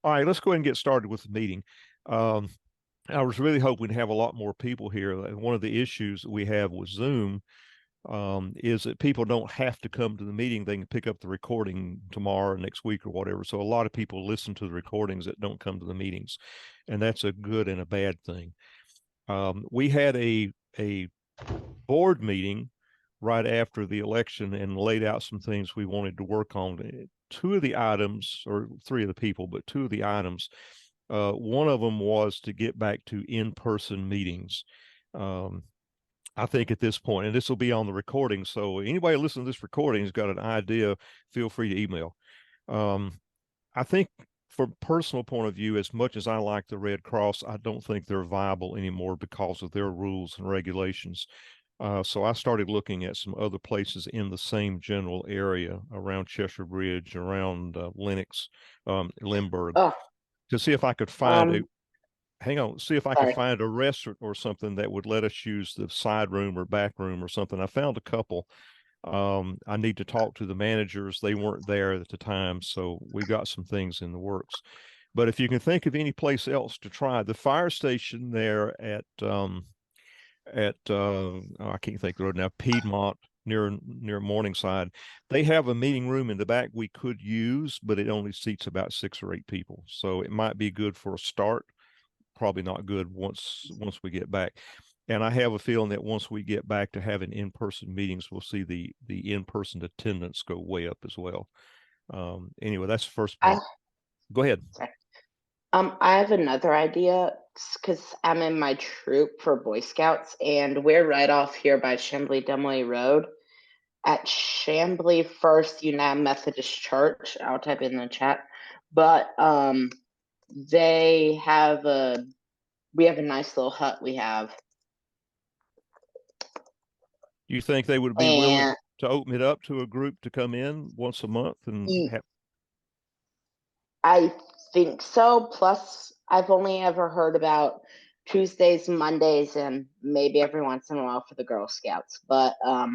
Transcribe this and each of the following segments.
All right, let's go ahead and get started with the meeting. I was really hoping to have a lot more people here. One of the issues that we have with Zoom is that people don't have to come to the meeting. They can pick up the recording tomorrow or next week or whatever. So a lot of people listen to the recordings that don't come to the meetings, and that's a good and a bad thing. We had a board meeting right after the election and laid out some things we wanted to work on. Two of the items, or three of the people, but two of the items, one of them was to get back to in-person meetings. I think at this point, and this will be on the recording, so anybody listening to this recording has got an idea, feel free to email. I think from a personal point of view, as much as I like the Red Cross, I don't think they're viable anymore because of their rules and regulations. So I started looking at some other places in the same general area around Cheshire Bridge, around Lenox, Limburg, Oh, to see if I could find see if I could sorry. find a restaurant or something that would let us use the side room or back room or something. I found a couple. I need to talk to the managers. They weren't there at the time, so we got some things in the works. But if you can think of any place else to try, the fire station there at I can't think of the road now, Piedmont near Morningside, they have a meeting room in the back we could use, but it only seats about 6 or 8 people. So it might be good for a start. Probably not good once we get back. And I have a feeling that once we get back to having in-person meetings, we'll see the in-person attendance go way up as well. Anyway, that's the first I point. Go ahead. sorry. I have another idea because I'm in my troop for Boy Scouts, and we're right off here by Chambly Road at Chambly First United Methodist Church. I'll type it in the chat. But they have we have a nice little hut we have. You think they would be willing And to open it up to a group to come in once a month and have? I think so. Plus, I've only ever heard about Tuesdays, Mondays, and maybe every once in a while for the Girl Scouts. But I'll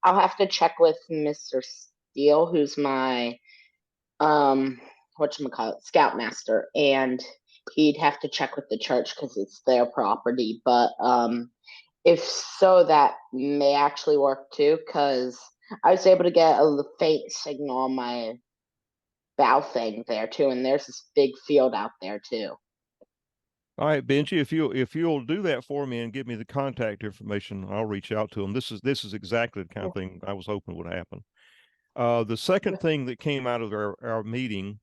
have to check with Mr. Steele, who's my whatchamacallit, scoutmaster, and he'd have to check with the church because it's their property. But if so, that may actually work too, because I was able to get a faint signal on my bow thing there too, and there's this big field out there too. All right, Benji, if you'll do that for me and give me the contact information, I'll reach out to them. This is exactly the kind of thing I was hoping would happen. The second thing that came out of our meeting,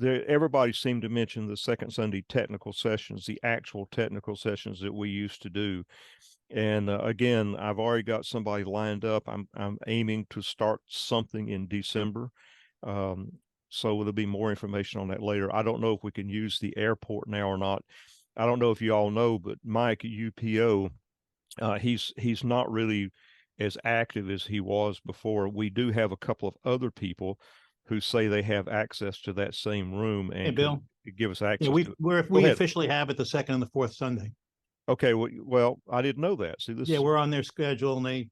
everybody seemed to mention the second Sunday technical sessions, the actual technical sessions that we used to do. And again, I've already got somebody lined up. I'm aiming to start something in December. So there'll be more information on that later. I don't know if we can use the airport now or not. I don't know if you all know, but Mike at UPO, he's not really as active as he was before. We do have a couple of other people who say they have access to that same room and Bill, can give us access we to it. we officially have it the second and the fourth Sunday. Okay, well, I didn't know that. See, Yeah, we're on their schedule, and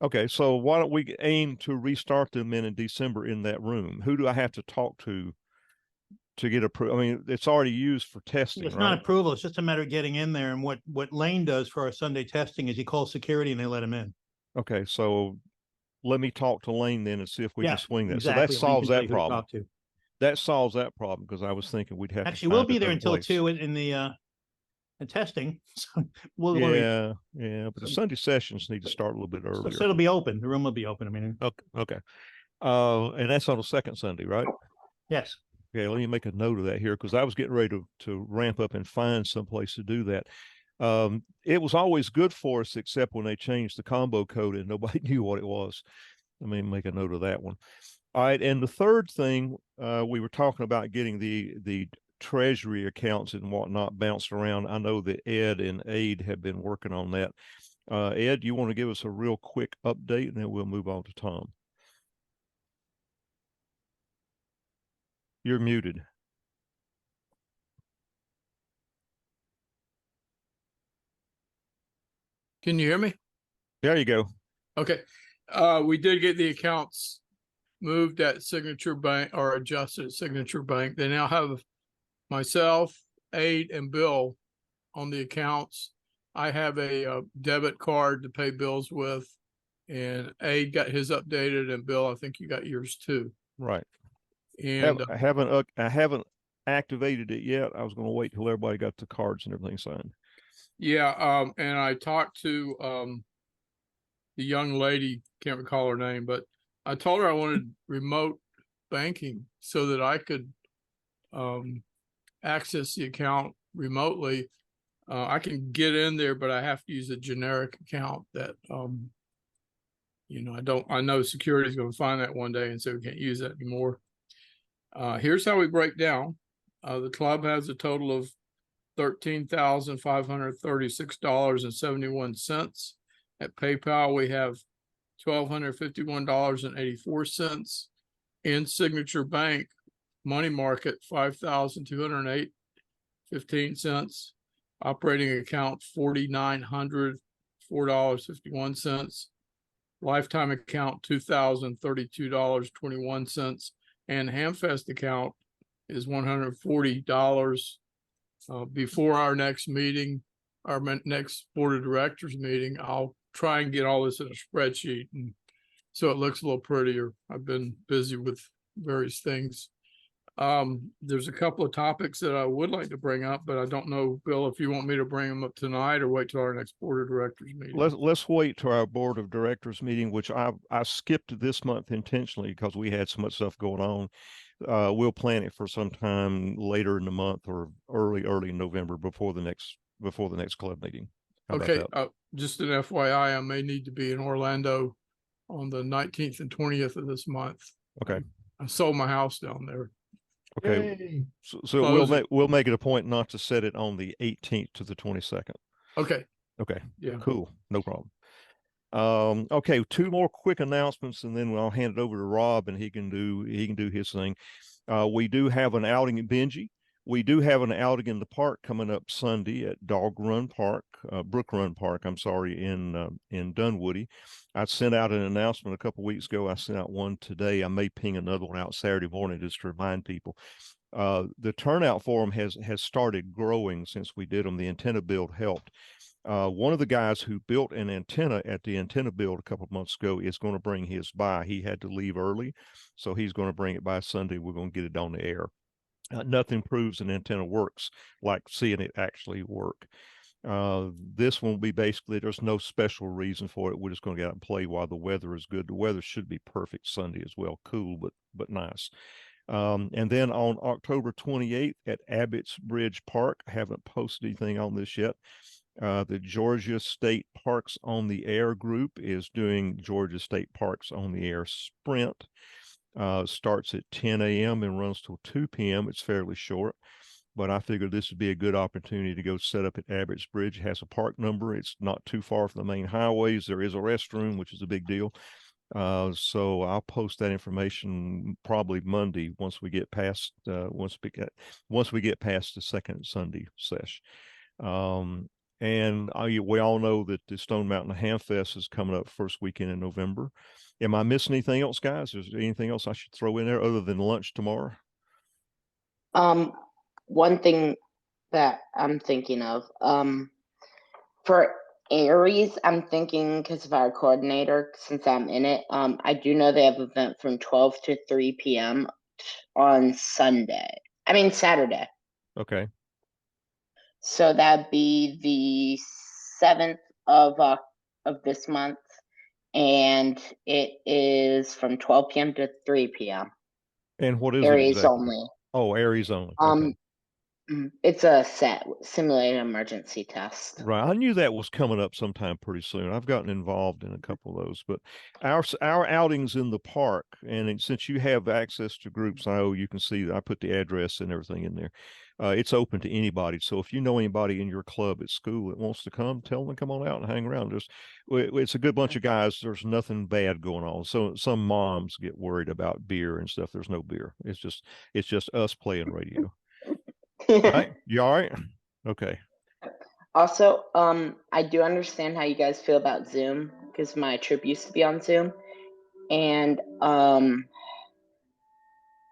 Okay, so why don't we aim to restart them in December in that room? Who do I have to talk to get approved? I mean, it's already used for testing, it's right? not approval. It's just a matter of getting in there. And what Lane does for our Sunday testing is he calls security and they let him in. Okay, so let me talk to Lane then and see if we can swing that. Exactly. So that solves that problem. Talk to. That solves that problem because I was thinking we'd have Actually to we'll be there until place. 2 in the testing. So yeah, but the Sunday sessions need to start a little bit earlier. So it'll be open. The room will be open. I mean, okay. And that's on the second Sunday, right? Yes. Okay, let me make a note of that here because I was getting ready to ramp up and find someplace to do that. It was always good for us, except when they changed the combo code and nobody knew what it was. Let me make a note of that one. All right, and the third thing, we were talking about getting the treasury accounts and whatnot bounced around. I know that Ed and Aid have been working on that. Ed, you want to give us a real quick update, and then we'll move on to Tom. You're muted. Can you hear me? There you go. Okay. We did get the accounts moved at Signature Bank or adjusted at Signature Bank. They now have myself, Aid, and Bill on the accounts. I have a debit card to pay bills with, and Aid got his updated, and Bill, I think you got yours too. Right. And I haven't activated it yet. I was going to wait till everybody got the cards and everything signed. yeah, and I talked to the young lady, can't recall her name, but I told her I wanted remote banking so that I could access the account remotely. I can get in there, but I have to use a generic account that I know security is going to find that one day and say we can't use that anymore. Here's how we break down. The club has a total of $13,536.71. At PayPal, we have $1,251.84. In Signature Bank, money market, $5,208.15. Operating account, $4,904.51. Lifetime account, $2,032.21. And Hamfest account is $140. Before our next meeting, our next board of directors meeting, I'll try and get all this in a spreadsheet, and so it looks a little prettier. I've been busy with various things. There's a couple of topics that I would like to bring up, but I don't know, Bill, if you want me to bring them up tonight or wait till our next board of directors meeting. Let's wait to our board of directors meeting, which I skipped this month intentionally because we had so much stuff going on. We'll plan it for some time later in the month or early in November before the next club meeting. How Okay, about just an FYI, I may need to be in Orlando on the 19th and 20th of this month. Okay. I sold my house down there. Okay. Yay. So we'll make it a point not to set it on the 18th to the 22nd. Okay. Okay. Yeah. Cool. No problem. Okay, two more quick announcements, and then I'll hand it over to Rob, and he can do his thing. We do have an outing in Benji. We do have an outing in the park coming up Sunday at Brook Run Park, I'm sorry, in Dunwoody. I sent out an announcement a couple weeks ago. I sent out one today. I may ping another one out Saturday morning just to remind people. The turnout for them has started growing since we did them. The antenna build helped. One of the guys who built an antenna at the antenna build a couple of months ago is going to bring his by. He had to leave early, so he's going to bring it by Sunday. We're going to get it on the air. Nothing proves an antenna works like seeing it actually work. This one will be basically, there's no special reason for it. We're just going to get out and play while the weather is good. The weather should be perfect Sunday as well. Cool, but nice. And then on October 28th at Abbott's Bridge Park, I haven't posted anything on this yet. The Georgia State Parks on the Air group is doing Georgia State Parks on the Air Sprint. Starts at 10 a.m. and runs till 2 p.m. It's fairly short, but I figured this would be a good opportunity to go set up at Abbott's Bridge. It has a park number. It's not too far from the main highways. There is a restroom, which is a big deal. So I'll post that information probably Monday once we get past the second Sunday sesh. And we all know that the Stone Mountain Hamfest is coming up first weekend in November. Am I missing anything else, guys? Is there anything else I should throw in there other than lunch tomorrow? One thing that I'm thinking of, for Aries, I'm thinking because of our coordinator, since I'm in it, I do know they have an event from 12 to 3 p.m. on Saturday. Okay. So that'd be the 7th of this month, and it is from 12 p.m. to 3 p.m. And what is Aries it exactly? only. Oh, Aries only. Okay. It's a simulated emergency test. Right. I knew that was coming up sometime pretty soon. I've gotten involved in a couple of those, but our outings in the park, and since you have access to groups, you can see I put the address and everything in there. It's open to anybody. So if you know anybody in your club at school that wants to come, tell them to come on out and hang around. It's a good bunch of guys. There's nothing bad going on. So some moms get worried about beer and stuff. There's no beer. It's just us playing radio. All right. You all right? Okay. Also, I do understand how you guys feel about Zoom because my trip used to be on Zoom, and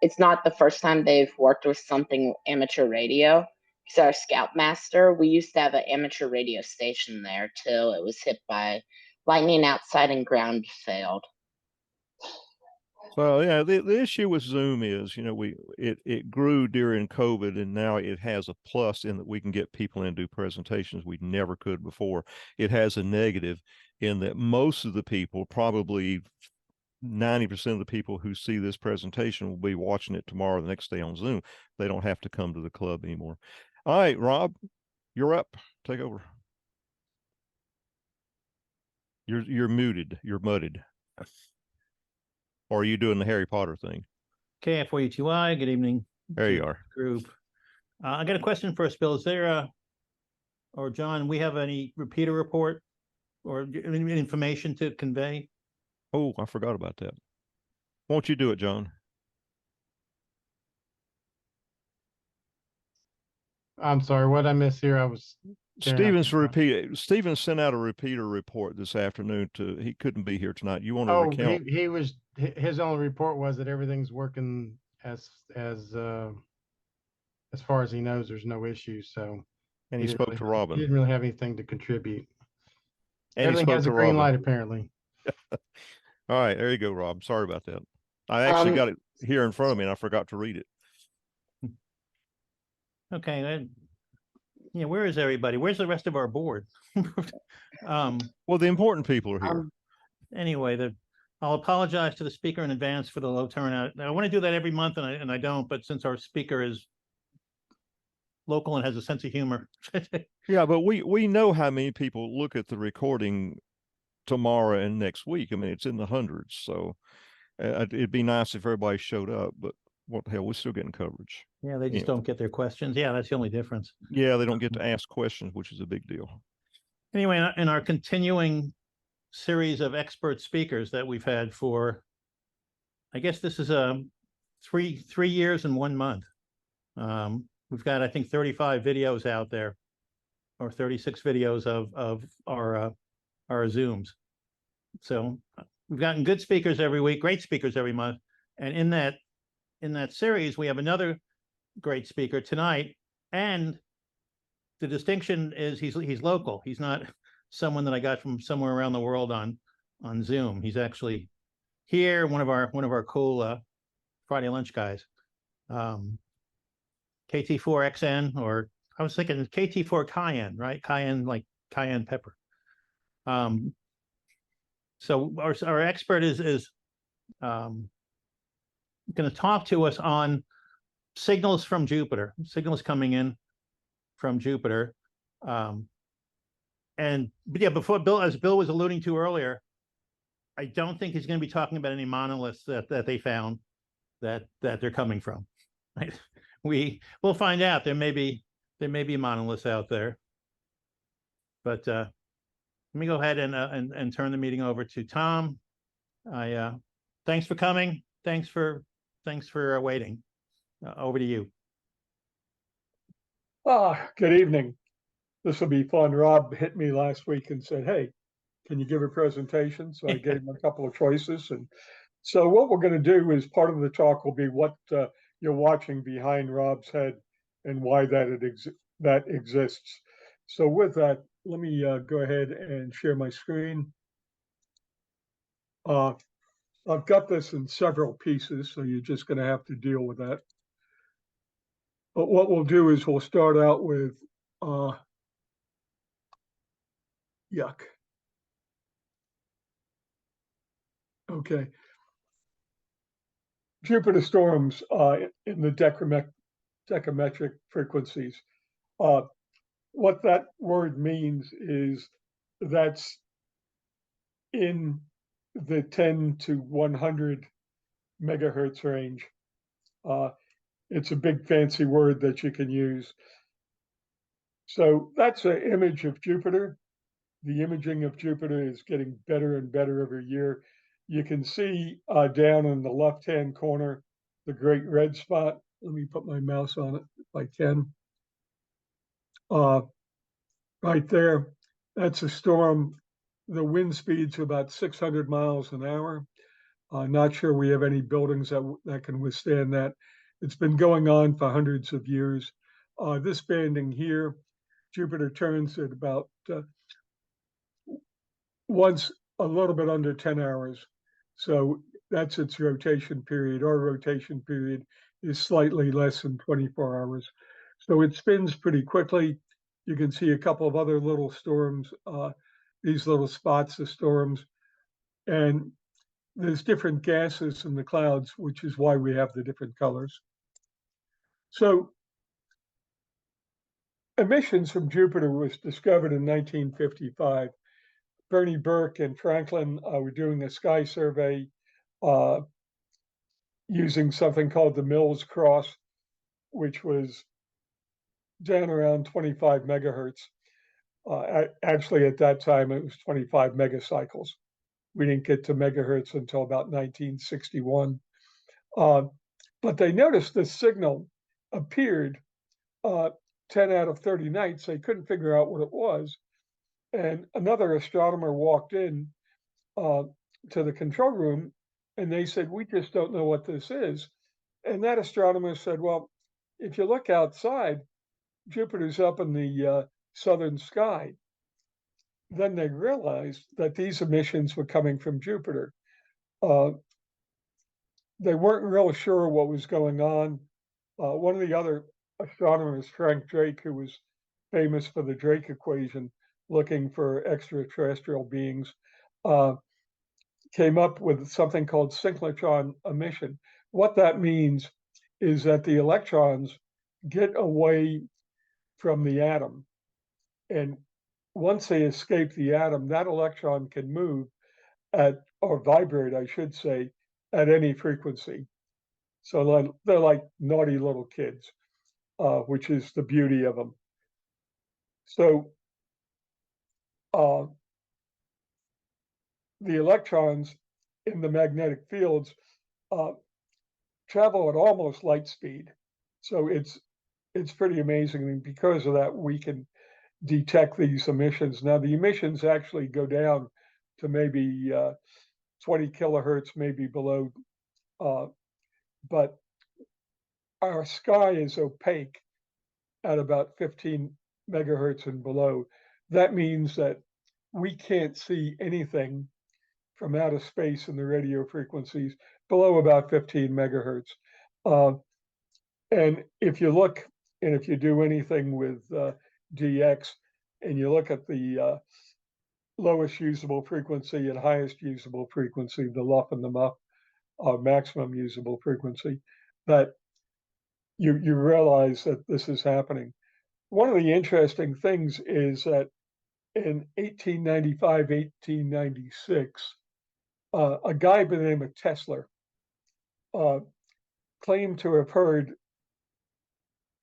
it's not the first time they've worked with something amateur radio. He's our scoutmaster. We used to have an amateur radio station there till it was hit by lightning outside and ground failed. So yeah, the issue with Zoom is, it grew during COVID, and now it has a plus in that we can get people in and do presentations we never could before. It has a negative in that most of the people, probably 90% of the people who see this presentation, will be watching it tomorrow, the next day on Zoom. They don't have to come to the club anymore. All right, Rob, you're up. Take over. You're muted. You're mudded. Or are you doing the Harry Potter thing? KT4XN, good evening. There you are. Group. I got a question for us, Bill. Is there or John, we have any repeater report or any information to convey? Oh, I forgot about that. Won't you do it, John? I'm sorry, what I missed here, I was Stevens sent out a repeater report this afternoon he couldn't be here tonight. You want to recount? his only report was that everything's working as far as he knows. There's no issues. So and he spoke to Robin. He didn't really have anything to contribute. And everything has a green light apparently. All right, there you go, Rob. Sorry about that. I actually got it here in front of me and I forgot to read it. Okay. Yeah, where is everybody? Where's the rest of our board? Well, the important people are here. Anyway, I'll apologize to the speaker in advance for the low turnout. I want to do that every month, and I don't. But since our speaker is local and has a sense of humor, yeah. But we know how many people look at the recording tomorrow and next week. I mean, it's in the hundreds. So it'd be nice if everybody showed up. But what the hell? We're still getting coverage. Yeah, they just don't get their questions. Yeah, that's the only difference. Yeah, they don't get to ask questions, which is a big deal. Anyway, in our continuing series of expert speakers that we've had for, I guess this is three years and 1 month. We've got, I think, 35 videos out there, or 36 videos of our Zooms. So we've gotten good speakers every week, great speakers every month, and in that series we have another great speaker tonight, and the distinction is he's local. He's not someone that I got from somewhere around the world on Zoom. He's actually here, one of our cool Friday lunch guys. KT4XN, or I was thinking KT4 Cayenne, right? Cayenne, like cayenne pepper. So our expert is going to talk to us on signals from Jupiter, signals coming in from Jupiter. But yeah, before Bill, as Bill was alluding to earlier, I don't think he's going to be talking about any monoliths that they found that they're coming from. Right? We'll find out. There may be monoliths out there. But let me go ahead and turn the meeting over to Tom. Thanks for coming. Thanks for waiting. Over to you. Good evening. This will be fun. Rob hit me last week and said, "Hey, can you give a presentation?" So I gave him a couple of choices. And so what we're going to do is part of the talk will be what you're watching behind Rob's head and why that exists. So with that, let me go ahead and share my screen. I've got this in several pieces, so you're just going to have to deal with that. But what we'll do is we'll start out with yuck. Okay. Jupiter storms in the decametric frequencies. What that word means is that's in the 10 to 100 megahertz range. It's a big fancy word that you can use. So that's an image of Jupiter. The imaging of Jupiter is getting better and better every year. You can see down in the left-hand corner, the great red spot. Let me put my mouse on it if I can. Right there, that's a storm. The wind speeds are about 600 miles an hour. Not sure we have any buildings that can withstand that. It's been going on for hundreds of years. This banding here, Jupiter turns at about once a little bit under 10 hours. So that's its rotation period. Our rotation period is slightly less than 24 hours. So it spins pretty quickly. You can see a couple of other little storms, these little spots of storms. And there's different gases in the clouds, which is why we have the different colors. So emissions from Jupiter was discovered in 1955. Bernie Burke and Franklin were doing a sky survey using something called the Mills Cross, which was down around 25 megahertz. Actually, at that time, it was 25 megacycles. We didn't get to megahertz until about 1961. But they noticed this signal appeared 10 out of 30 nights. They couldn't figure out what it was. And another astronomer walked in to the control room and they said, "We just don't know what this is." And that astronomer said, "Well, if you look outside, Jupiter's up in the southern sky." Then they realized that these emissions were coming from Jupiter. They weren't real sure what was going on. One of the other astronomers, Frank Drake, who was famous for the Drake equation, looking for extraterrestrial beings, came up with something called synchrotron emission. What that means is that the electrons get away from the atom. And once they escape the atom, that electron can move at, or vibrate, I should say, at any frequency. So they're like naughty little kids, which is the beauty of them. So the electrons in the magnetic fields travel at almost light speed. So it's pretty amazing. And because of that, we can detect these emissions. Now, the emissions actually go down to maybe 20 kilohertz, maybe below. But our sky is opaque at about 15 megahertz and below. That means that we can't see anything from outer space in the radio frequencies below about 15 megahertz. And if you look, and if you do anything with DX, and you look at the lowest usable frequency and highest usable frequency, the LUF and the MUF, maximum usable frequency, that you realize that this is happening. One of the interesting things is that in 1895, 1896, a guy by the name of Tesla claimed to have heard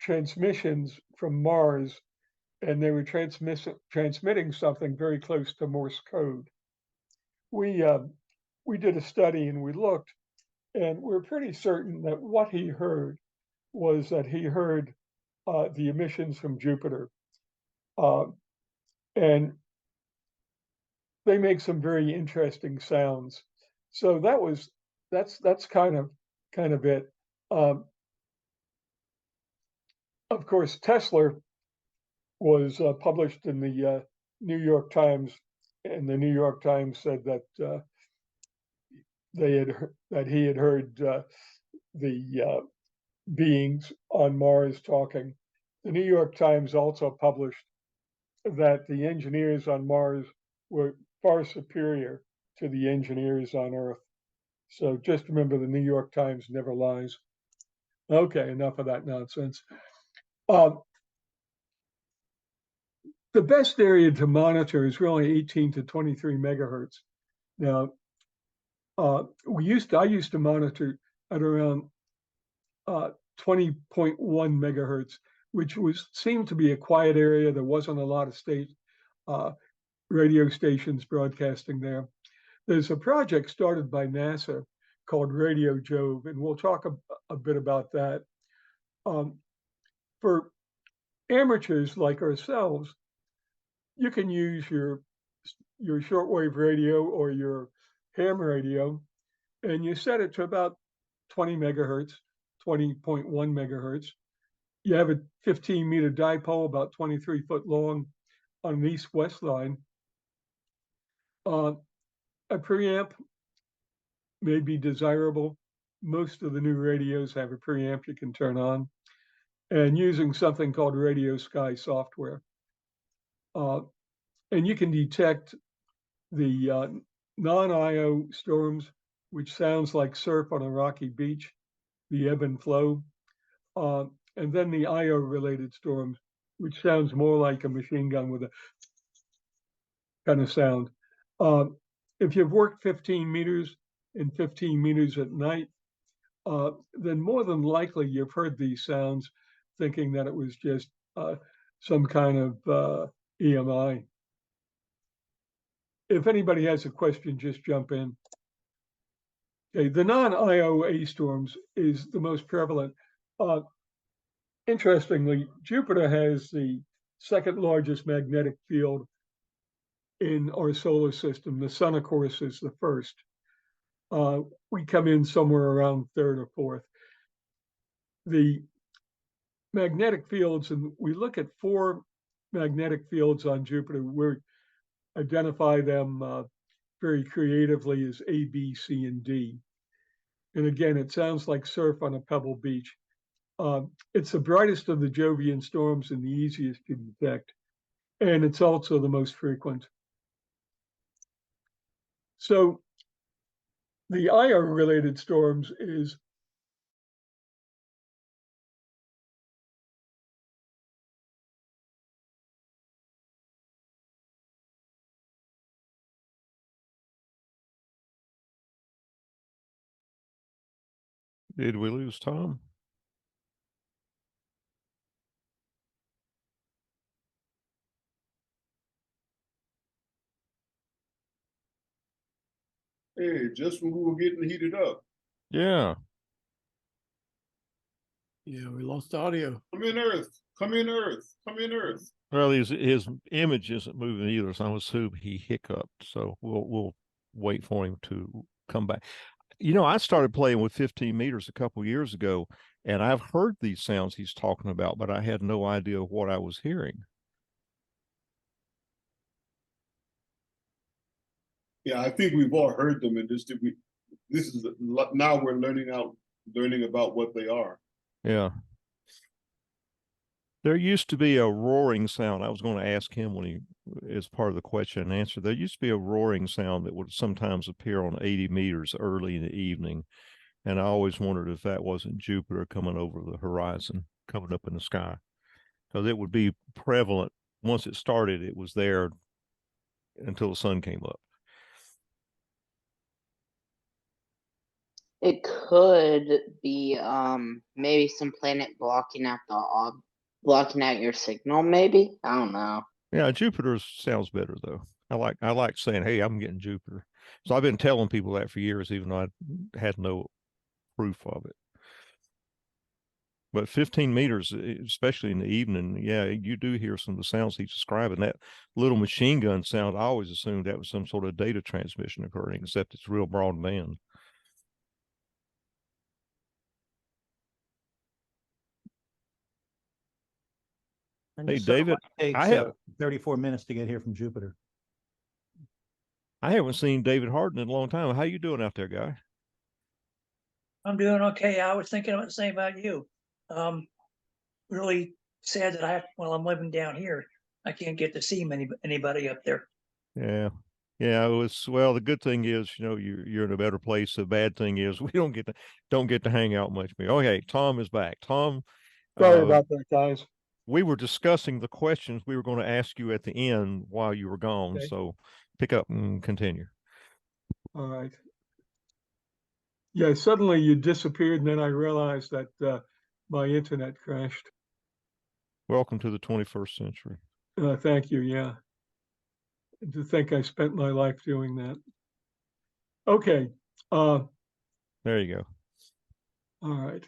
transmissions from Mars, and they were transmitting something very close to Morse code. We did a study and we looked, and we're pretty certain that what he heard was that he heard the emissions from Jupiter, and they make some very interesting sounds. So that's kind of it. Of course, Tesla was published in the New York Times, and the New York Times said that he had heard the beings on Mars talking. The New York Times also published that the engineers on Mars were far superior to the engineers on Earth. So just remember, the New York Times never lies. Okay, enough of that nonsense. The best area to monitor is really 18 to 23 megahertz. Now, I used to monitor at around 20.1 megahertz, which seemed to be a quiet area. There wasn't a lot of radio stations broadcasting there. There's a project started by NASA called Radio Jove, and we'll talk a bit about that. For amateurs like ourselves, you can use your shortwave radio or your ham radio, and you set it to about 20 megahertz, 20.1 megahertz. You have a 15-meter dipole, about 23 foot long, on an east-west line. A preamp may be desirable. Most of the new radios have a preamp you can turn on, and using something called Radio Sky software. And you can detect the non-IO storms, which sounds like surf on a rocky beach, the ebb and flow, and then the IO-related storms, which sounds more like a machine gun with a kind of sound. If you've worked 15 meters and 15 meters at night, then more than likely you've heard these sounds thinking that it was just some kind of EMI. If anybody has a question, just jump in. Okay, the non-IOA storms is the most prevalent. Interestingly, Jupiter has the second largest magnetic field in our solar system. The sun, of course, is the first. We come in somewhere around third or fourth. The magnetic fields, and we look at 4 magnetic fields on Jupiter. We identify them very creatively as A, B, C, and D. And again, it sounds like surf on a pebble beach. It's the brightest of the Jovian storms and the easiest to detect. And it's also the most frequent. So the IO-related storms is Did we lose Tom? Hey, just when we were getting heated up. Yeah. Yeah, we lost audio. Come in, Earth. Come in, Earth. Come in, Earth. Well, his image isn't moving either, so I'm assuming he hiccuped. So we'll wait for him to come back. You know, I started playing with 15 meters a couple years ago, and I've heard these sounds he's talking about, but I had no idea what I was hearing. Yeah, I think we've all heard them, and this is now we're learning about what they are. Yeah. There used to be a roaring sound. I was going to ask him when he, as part of the question and answer, there used to be a roaring sound that would sometimes appear on 80 meters early in the evening. And I always wondered if that wasn't Jupiter coming over the horizon, coming up in the sky. Because it would be prevalent. Once it started, it was there until the sun came up. It could be maybe some planet blocking out your signal, maybe. I don't know. Yeah, Jupiter sounds better though. I like saying, "Hey, I'm getting Jupiter." So I've been telling people that for years, even though I had no proof of it. But 15 meters, especially in the evening, yeah, you do hear some of the sounds he's describing. That little machine gun sound, I always assumed that was some sort of data transmission occurring, except it's real broadband. And Hey, this David, takes I have 34 minutes to get here from Jupiter. I haven't seen David Harden in a long time. How you doing out there, guy? I'm doing okay. I was thinking about the same about you. Really sad that I'm living down here, I can't get to see anybody up there. Yeah. Yeah, well, the good thing is, you know, you're in a better place. The bad thing is we don't get to hang out much. Okay, Tom is back. Tom, sorry about that, guys. we were discussing the questions we were going to ask you at the end while you were gone. Okay. So pick up and continue. All right. Yeah, suddenly you disappeared, and then I realized that my internet crashed. Welcome to the 21st century. Thank you. Yeah. To think I spent my life doing that. Okay. There you go. All right.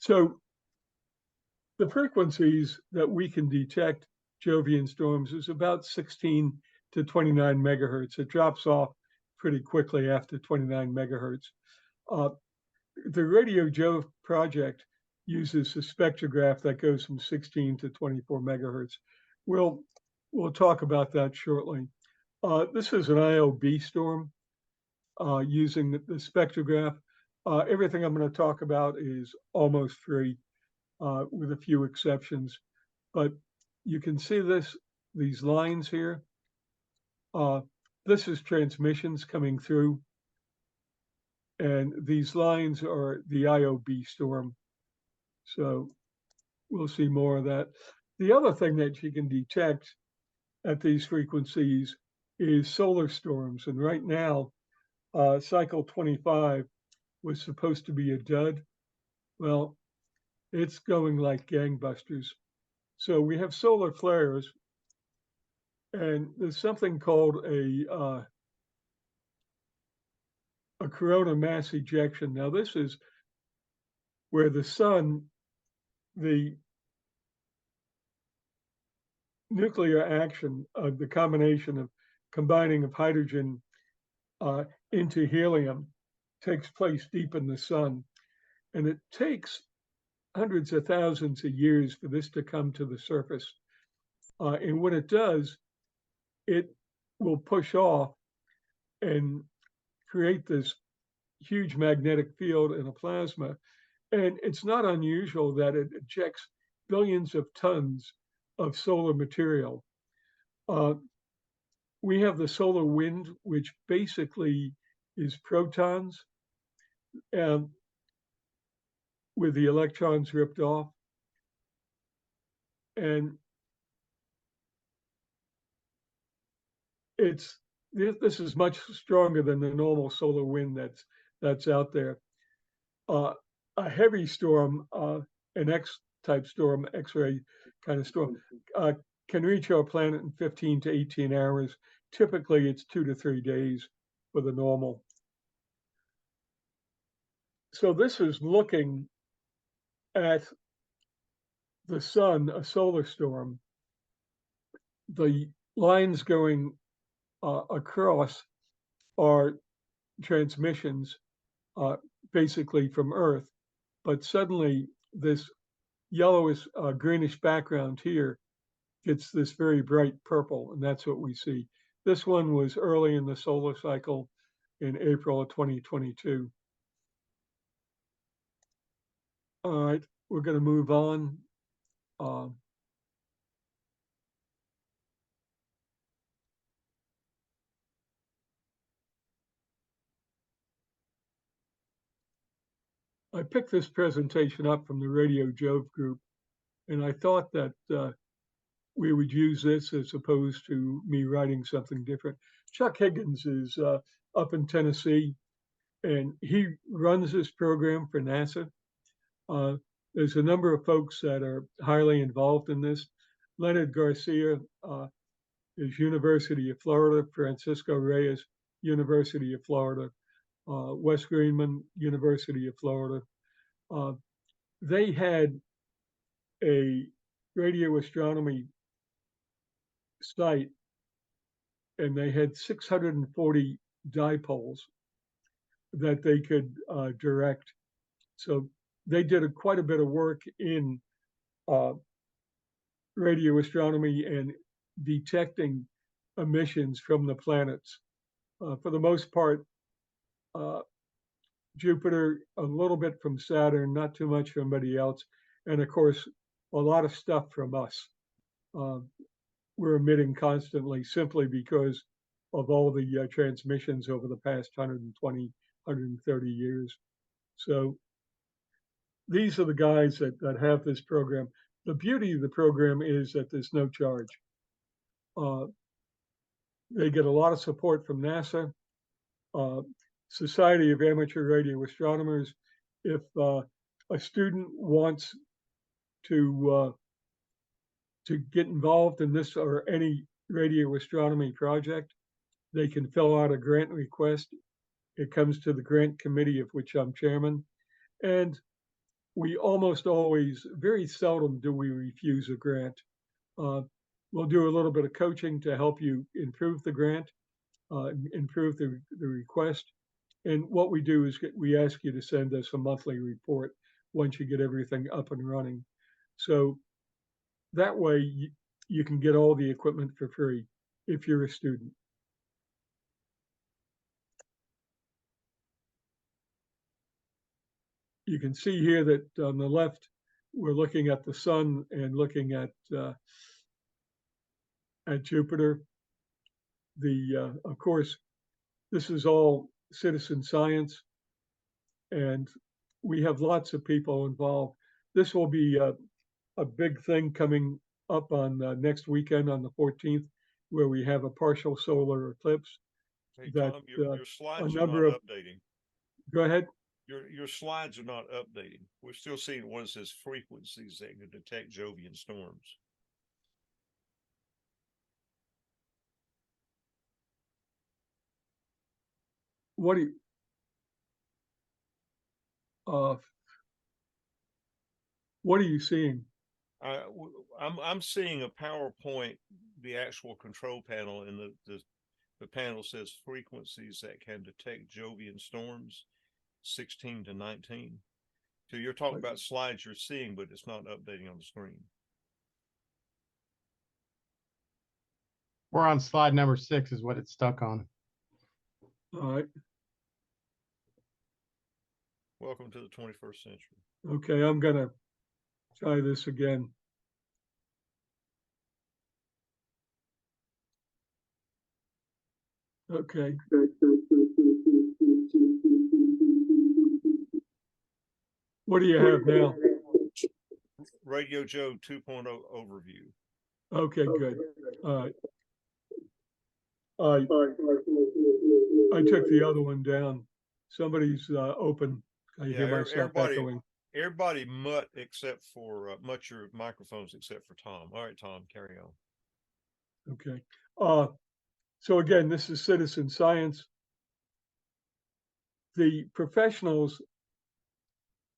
So the frequencies that we can detect Jovian storms is about 16 to 29 megahertz. It drops off pretty quickly after 29 megahertz. The Radio Jove project uses a spectrograph that goes from 16 to 24 megahertz. We'll talk about that shortly. This is an IOB storm using the spectrograph. Everything I'm going to talk about is almost free, with a few exceptions. But you can see these lines here. This is transmissions coming through. And these lines are the IOB storm. So we'll see more of that. The other thing that you can detect at these frequencies is solar storms. And right now, cycle 25 was supposed to be a dud. Well, it's going like gangbusters. So we have solar flares, and there's something called a corona mass ejection. Now, this is where the sun, the nuclear action of the combination of combining of hydrogen into helium takes place deep in the sun. And it takes hundreds of thousands of years for this to come to the surface. And when it does, it will push off and create this huge magnetic field in a plasma. And it's not unusual that it ejects billions of tons of solar material. We have the solar wind, which basically is protons with the electrons ripped off. And this is much stronger than the normal solar wind that's out there. A heavy storm, an X-type storm, X-ray kind of storm, can reach our planet in 15 to 18 hours. Typically, it's 2 to 3 days for the normal. So this is looking at the sun, a solar storm. The lines going across are transmissions, basically from Earth, but suddenly this yellowish, greenish background here gets this very bright purple, and that's what we see. This one was early in the solar cycle in April of 2022. All right, we're going to move on. I picked this presentation up from the Radio Jove group, and I thought that we would use this as opposed to me writing something different. Chuck Higgins is up in Tennessee, and he runs this program for NASA. There's a number of folks that are highly involved in this. Leonard Garcia is University of Florida, Francisco Reyes, University of Florida, Wes Greenman, University of Florida. They had a radio astronomy site, and they had 640 dipoles that they could direct. So they did quite a bit of work in radio astronomy and detecting emissions from the planets. For the most part, Jupiter, a little bit from Saturn, not too much from anybody else, and of course, a lot of stuff from us. We're emitting constantly simply because of all the transmissions over the past 120, 130 years. So these are the guys that have this program. The beauty of the program is that there's no charge. They get a lot of support from NASA, Society of Amateur Radio Astronomers. If a student wants to get involved in this or any radio astronomy project, they can fill out a grant request. It comes to the grant committee, of which I'm chairman. And we almost always, very seldom do we refuse a grant. we'll do a little bit of coaching to help you improve the grant, improve the request. And what we do is we ask you to send us a monthly report once you get everything up and running. So that way you can get all the equipment for free if you're a student. You can see here that on the left, we're looking at the sun and looking at Jupiter. Of course, this is all citizen science, and we have lots of people involved. This will be a big thing coming up on next weekend on the 14th, where we have a partial solar eclipse. Hey, that Tom, your slides a are number not of updating. Go ahead. Your slides are not updating. We're still seeing one that says frequencies that can detect Jovian storms. What do what are you seeing? I'm seeing a PowerPoint, the actual control panel, and the panel says frequencies that can detect Jovian storms, 16 to 19. So you're talking about slides you're seeing, but it's not updating on the screen. We're on slide number 6 is what it's stuck on. All right. Welcome to the 21st century. Okay, I'm gonna try this again. Okay. What do you have now? Radio Joe 2.0 overview. Okay, good. All right. I took the other one down. Somebody's open. I hear myself echoing. Everybody mute except for mute your microphones except for Tom. All right, Tom, carry on. Okay. So again, this is citizen science. The professionals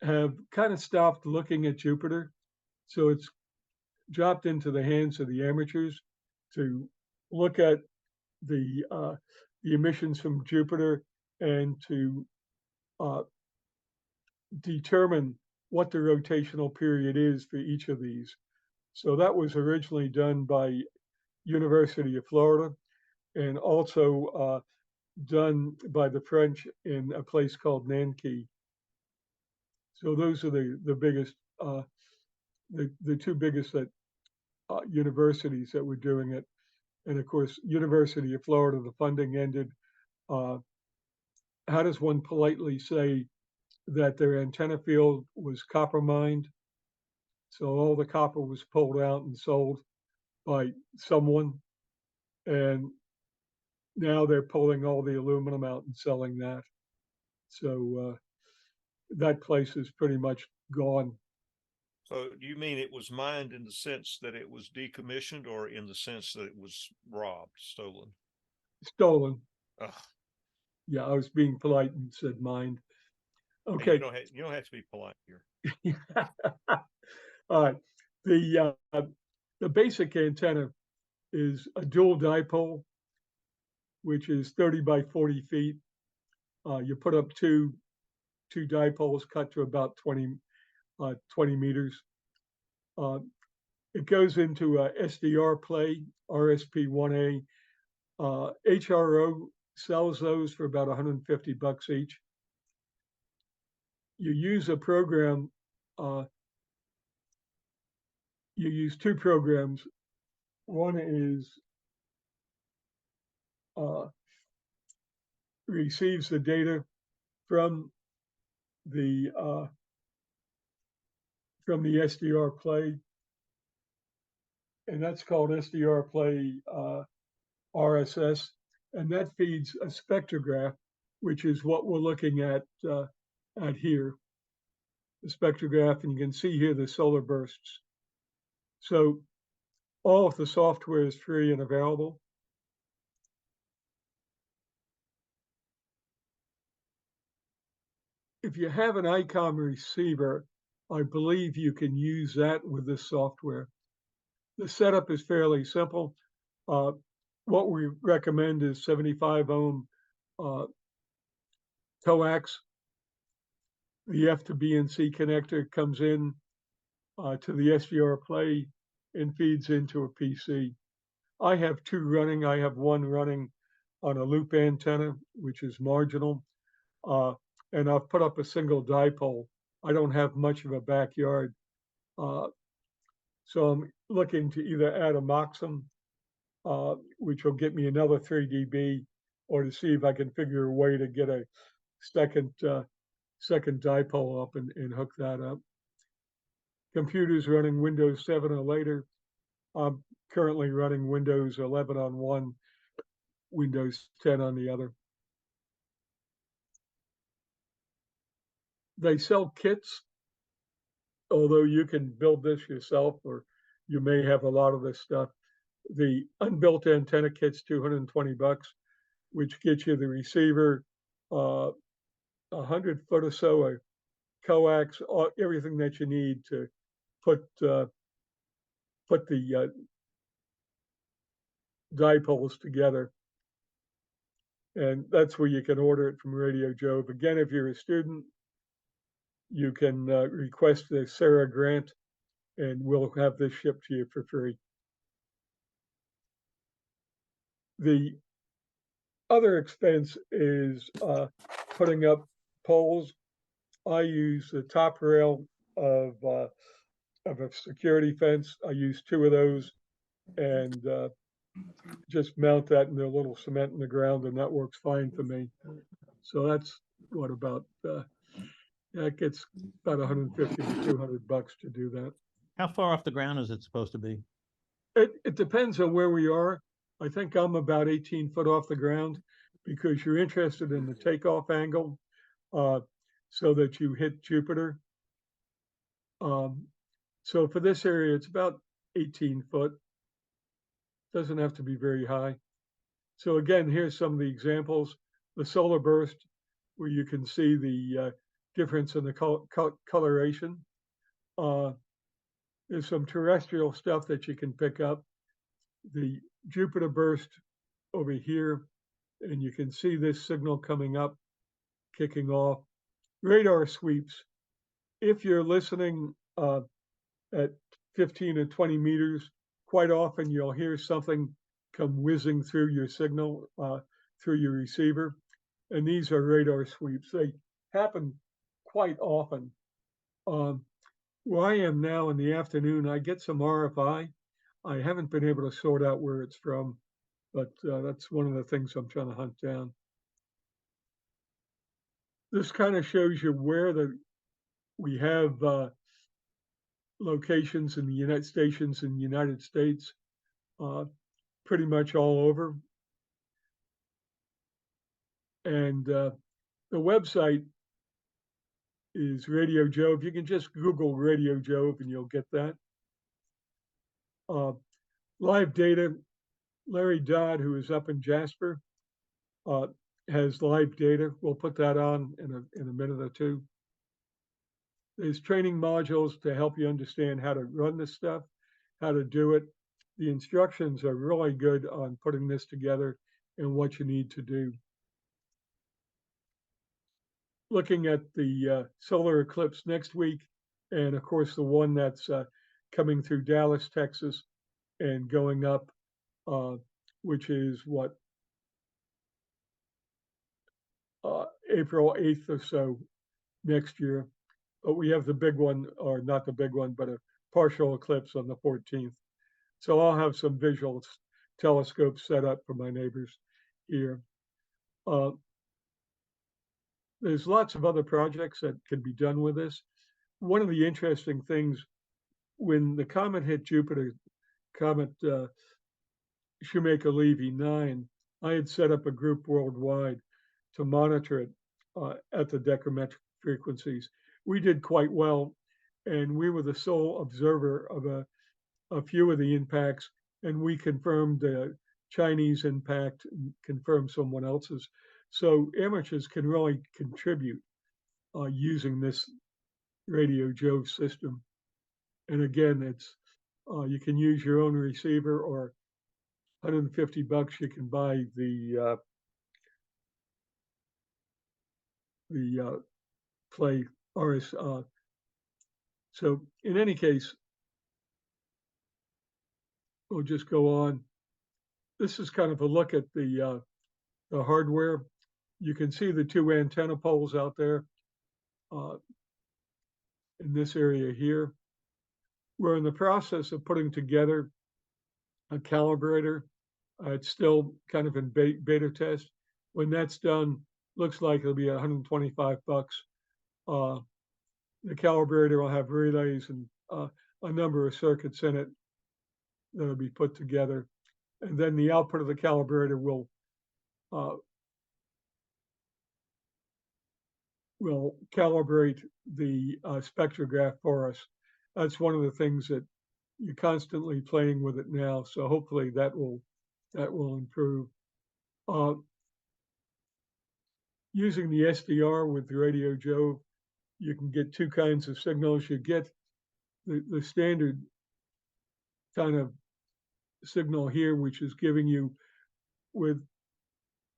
have kind of stopped looking at Jupiter. So it's dropped into the hands of the amateurs to look at the emissions from Jupiter and to determine what the rotational period is for each of these. So that was originally done by University of Florida and also done by the French in a place called Nancy. So those are the biggest, the two biggest universities that were doing it. And of course, University of Florida, the funding ended. How does one politely say that their antenna field was copper mined? So all the copper was pulled out and sold by someone. And now they're pulling all the aluminum out and selling that. So that place is pretty much gone. So do you mean it was mined in the sense that it was decommissioned or in the sense that it was robbed, stolen? Stolen. Ugh. Yeah, I was being polite and said mined. Okay. Hey, you don't have to be polite here. All right. The basic antenna is a dual dipole, which is 30 by 40 feet. You put up two dipoles cut to about 20 meters. It goes into a SDR play, RSP1A. HRO sells those for about $150 each. You use a program, you use two programs. One is receives the data from the SDR play, and that's called SDR play RSS, and that feeds a spectrograph, which is what we're looking at here, the spectrograph, and you can see here the solar bursts. So all of the software is free and available. If you have an ICOM receiver, I believe you can use that with this software. The setup is fairly simple. What we recommend is 75 ohm coax. The F to B and C connector comes in to the SVR play and feeds into a PC. I have two running. I have one running on a loop antenna, which is marginal, and I've put up a single dipole. I don't have much of a backyard, so I'm looking to either add a Moxum, which will get me another 3 dB, or to see if I can figure a way to get a second dipole up and hook that up. Computers running Windows 7 or later. I'm currently running Windows 11 on one, Windows 10 on the other. They sell kits, although you can build this yourself, or you may have a lot of this stuff. The unbuilt antenna kit's $220, which gets you the receiver, 100 foot or so of coax, everything that you need to put the dipoles together. And that's where you can order it from Radio Jove. Again, if you're a student, you can request a Sarah grant, and we'll have this shipped to you for free. The other expense is putting up poles. I use the top rail of a security fence. I use 2 of those, and just mount that in a little cement in the ground, and that works fine for me. So that's what about that gets about 150 to $200 to do that. How far off the ground is it supposed to be? It depends on where we are. I think I'm about 18 foot off the ground, because you're interested in the takeoff angle, so that you hit Jupiter. So for this area, it's about 18 foot. Doesn't have to be very high. So again, here's some of the examples. The solar burst, where you can see the difference in the coloration. There's some terrestrial stuff that you can pick up. The Jupiter burst over here, and you can see this signal coming up, kicking off. Radar sweeps. If you're listening at 15 and 20 meters, quite often you'll hear something come whizzing through your signal, through your receiver. And these are radar sweeps. They happen quite often. Where I am now in the afternoon, I get some RFI. I haven't been able to sort out where it's from, but that's one of the things I'm trying to hunt down. This kind of shows you where we have locations in the United Stations in the United States, pretty much all over. And the website is Radio Jove. You can just Google Radio Jove and you'll get that. Live data, Larry Dodd, who is up in Jasper, has live data. We'll put that on in a minute or two. There's training modules to help you understand how to run this stuff, how to do it. The instructions are really good on putting this together and what you need to do. Looking at the solar eclipse next week, and of course the one that's coming through Dallas, Texas, and going up, which is what, April 8th or so next year. But we have the big one, or not the big one, but a partial eclipse on the 14th. So I'll have some visual telescopes set up for my neighbors here. There's lots of other projects that can be done with this. One of the interesting things, when the comet hit Jupiter, comet Shoemaker-Levy 9, I had set up a group worldwide to monitor it at the decrometric frequencies. We did quite well, and we were the sole observer of a few of the impacts, and we confirmed the Chinese impact and confirmed someone else's. So amateurs can really contribute using this Radio Jove system. And again, it's You can use your own receiver, or $150 you can buy the play RS. So in any case, we'll just go on. This is kind of a look at the hardware. You can see the two antenna poles out there in this area here. We're in the process of putting together a calibrator. It's still kind of in beta test. When that's done, looks like it'll be $125. The calibrator will have relays and a number of circuits in it that'll be put together. And then the output of the calibrator will calibrate the spectrograph for us. That's one of the things that you're constantly playing with it now. So hopefully that will improve. Using the SDR with the Radio Jove, you can get two kinds of signals. You get the standard kind of signal here, which is giving you, with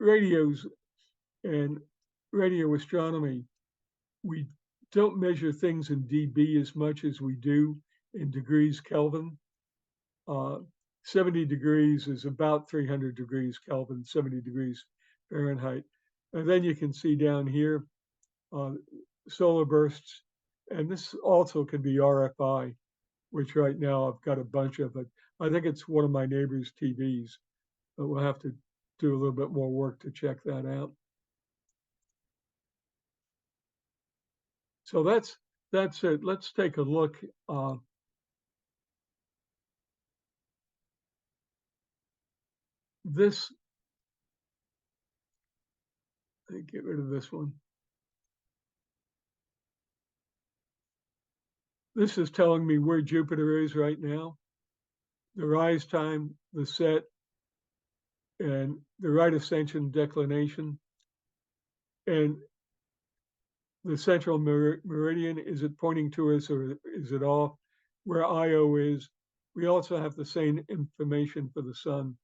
radios and radio astronomy, we don't measure things in dB as much as we do in degrees Kelvin. 70 degrees is about 300 degrees Kelvin, 70 degrees Fahrenheit. And then you can see down here, solar bursts. And this also can be RFI, which right now I've got a bunch of it. I think it's one of my neighbor's TVs, but we'll have to do a little bit more work to check that out. So that's it. Let's take a look. This, get rid of this one. This is telling me where Jupiter is right now, the rise time, the set, and the right ascension declination. And the central meridian, is it pointing to us or is it off? Where Io is. We also have the same information for the sun.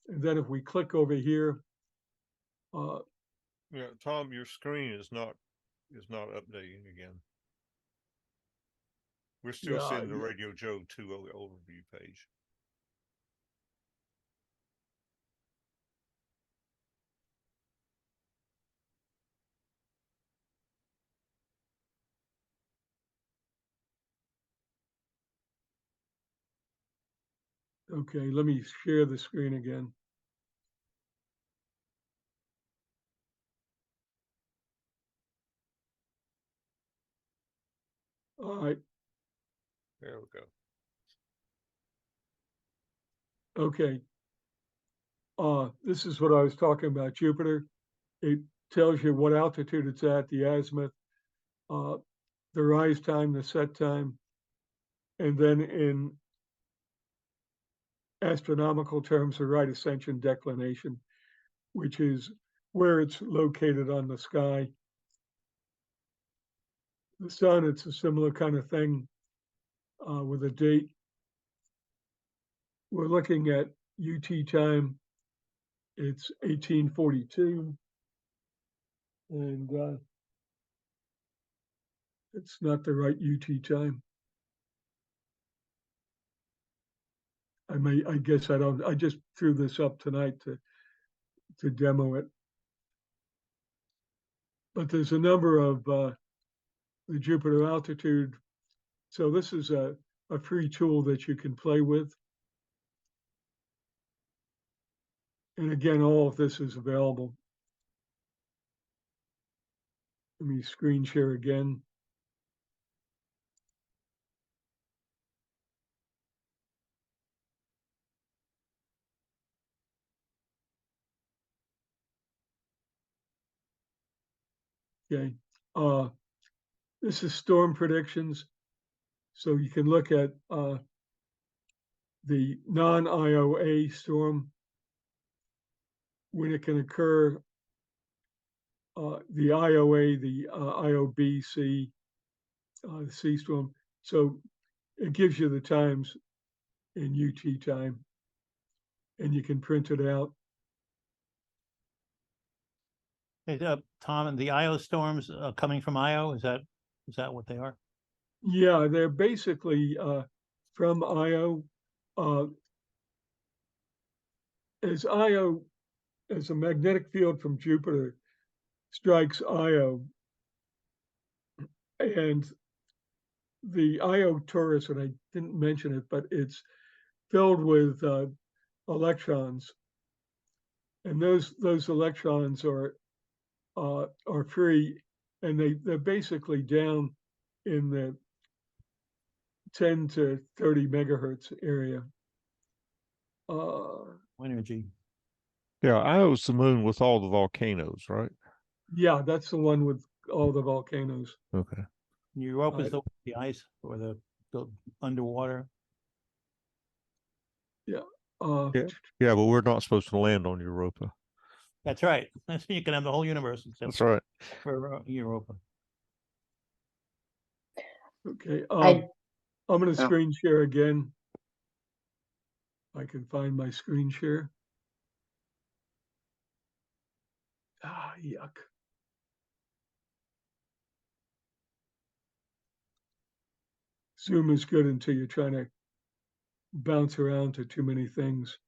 And then if we click over here. Yeah, Tom, your screen is not updating again. We're still seeing the Radio Joe 2 overview page. Okay, let me share the screen again. All right. There we go. Okay. This is what I was talking about, Jupiter. It tells you what altitude it's at, the azimuth, the rise time, the set time, and then in astronomical terms, the right ascension declination, which is where it's located on the sky. The sun, it's a similar kind of thing with a date. We're looking at UT time. It's 1842. And it's not the right UT time. I guess I just threw this up tonight to demo it. But there's a number of the Jupiter altitude. So this is a free tool that you can play with. And again, all of this is available. Let me screen share again. Okay. This is storm predictions. So you can look at the non-IOA storm, when it can occur, the IOA, the IOB, C, the C storm. So it gives you the times. in UT time. And you can print it out. Hey, Tom, and the Io storms coming from Io, is that what they are? Yeah, they're basically from Io. As Io, as a magnetic field from Jupiter strikes Io, and the Io torus, and I didn't mention it, but it's filled with electrons, and those electrons are free, and they're basically down in the 10 to 30 megahertz area. Energy. Yeah, Io's the moon with all the volcanoes, right? Yeah, that's the one with all the volcanoes. Okay. Europa is the ice or the underwater. Yeah. Yeah, but we're not supposed to land on Europa. That's right. You can have the whole universe except That's right. for Europa. Okay. I'm going to screen share again. I can find my screen share. Ah, yuck. Zoom is good until you're trying to bounce around to too many things.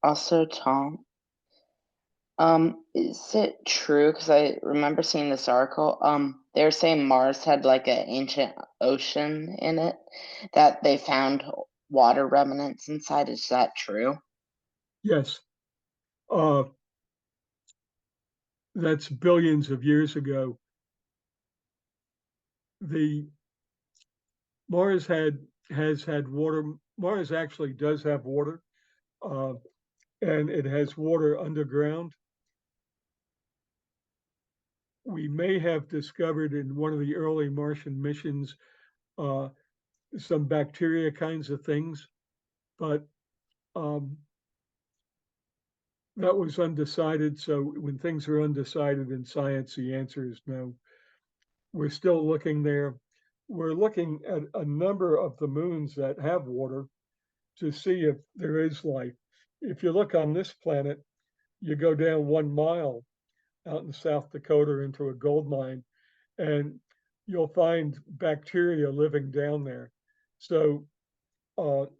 Also, Tom, is it true? Because I remember seeing this article. They're saying Mars had like an ancient ocean in it that they found water remnants inside. Is that true? Yes. That's billions of years ago. The Mars has had water. Mars actually does have water, and it has water underground. We may have discovered in one of the early Martian missions some bacteria kinds of things, but that was undecided. So when things are undecided in science, the answer is no. We're still looking there. We're looking at a number of the moons that have water to see if there is life. If you look on this planet, you go down 1 mile out in South Dakota into a gold mine, and you'll find bacteria living down there. So, and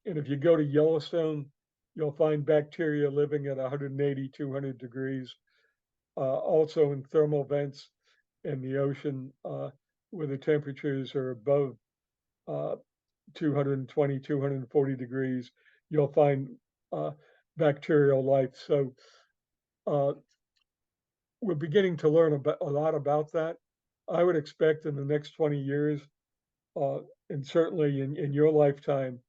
if you go to Yellowstone, you'll find bacteria living at 180, 200 degrees. Also in thermal vents in the ocean, where the temperatures are above 220, 240 degrees, you'll find bacterial life. So we're beginning to learn a lot about that. I would expect in the next 20 years, and certainly in your lifetime,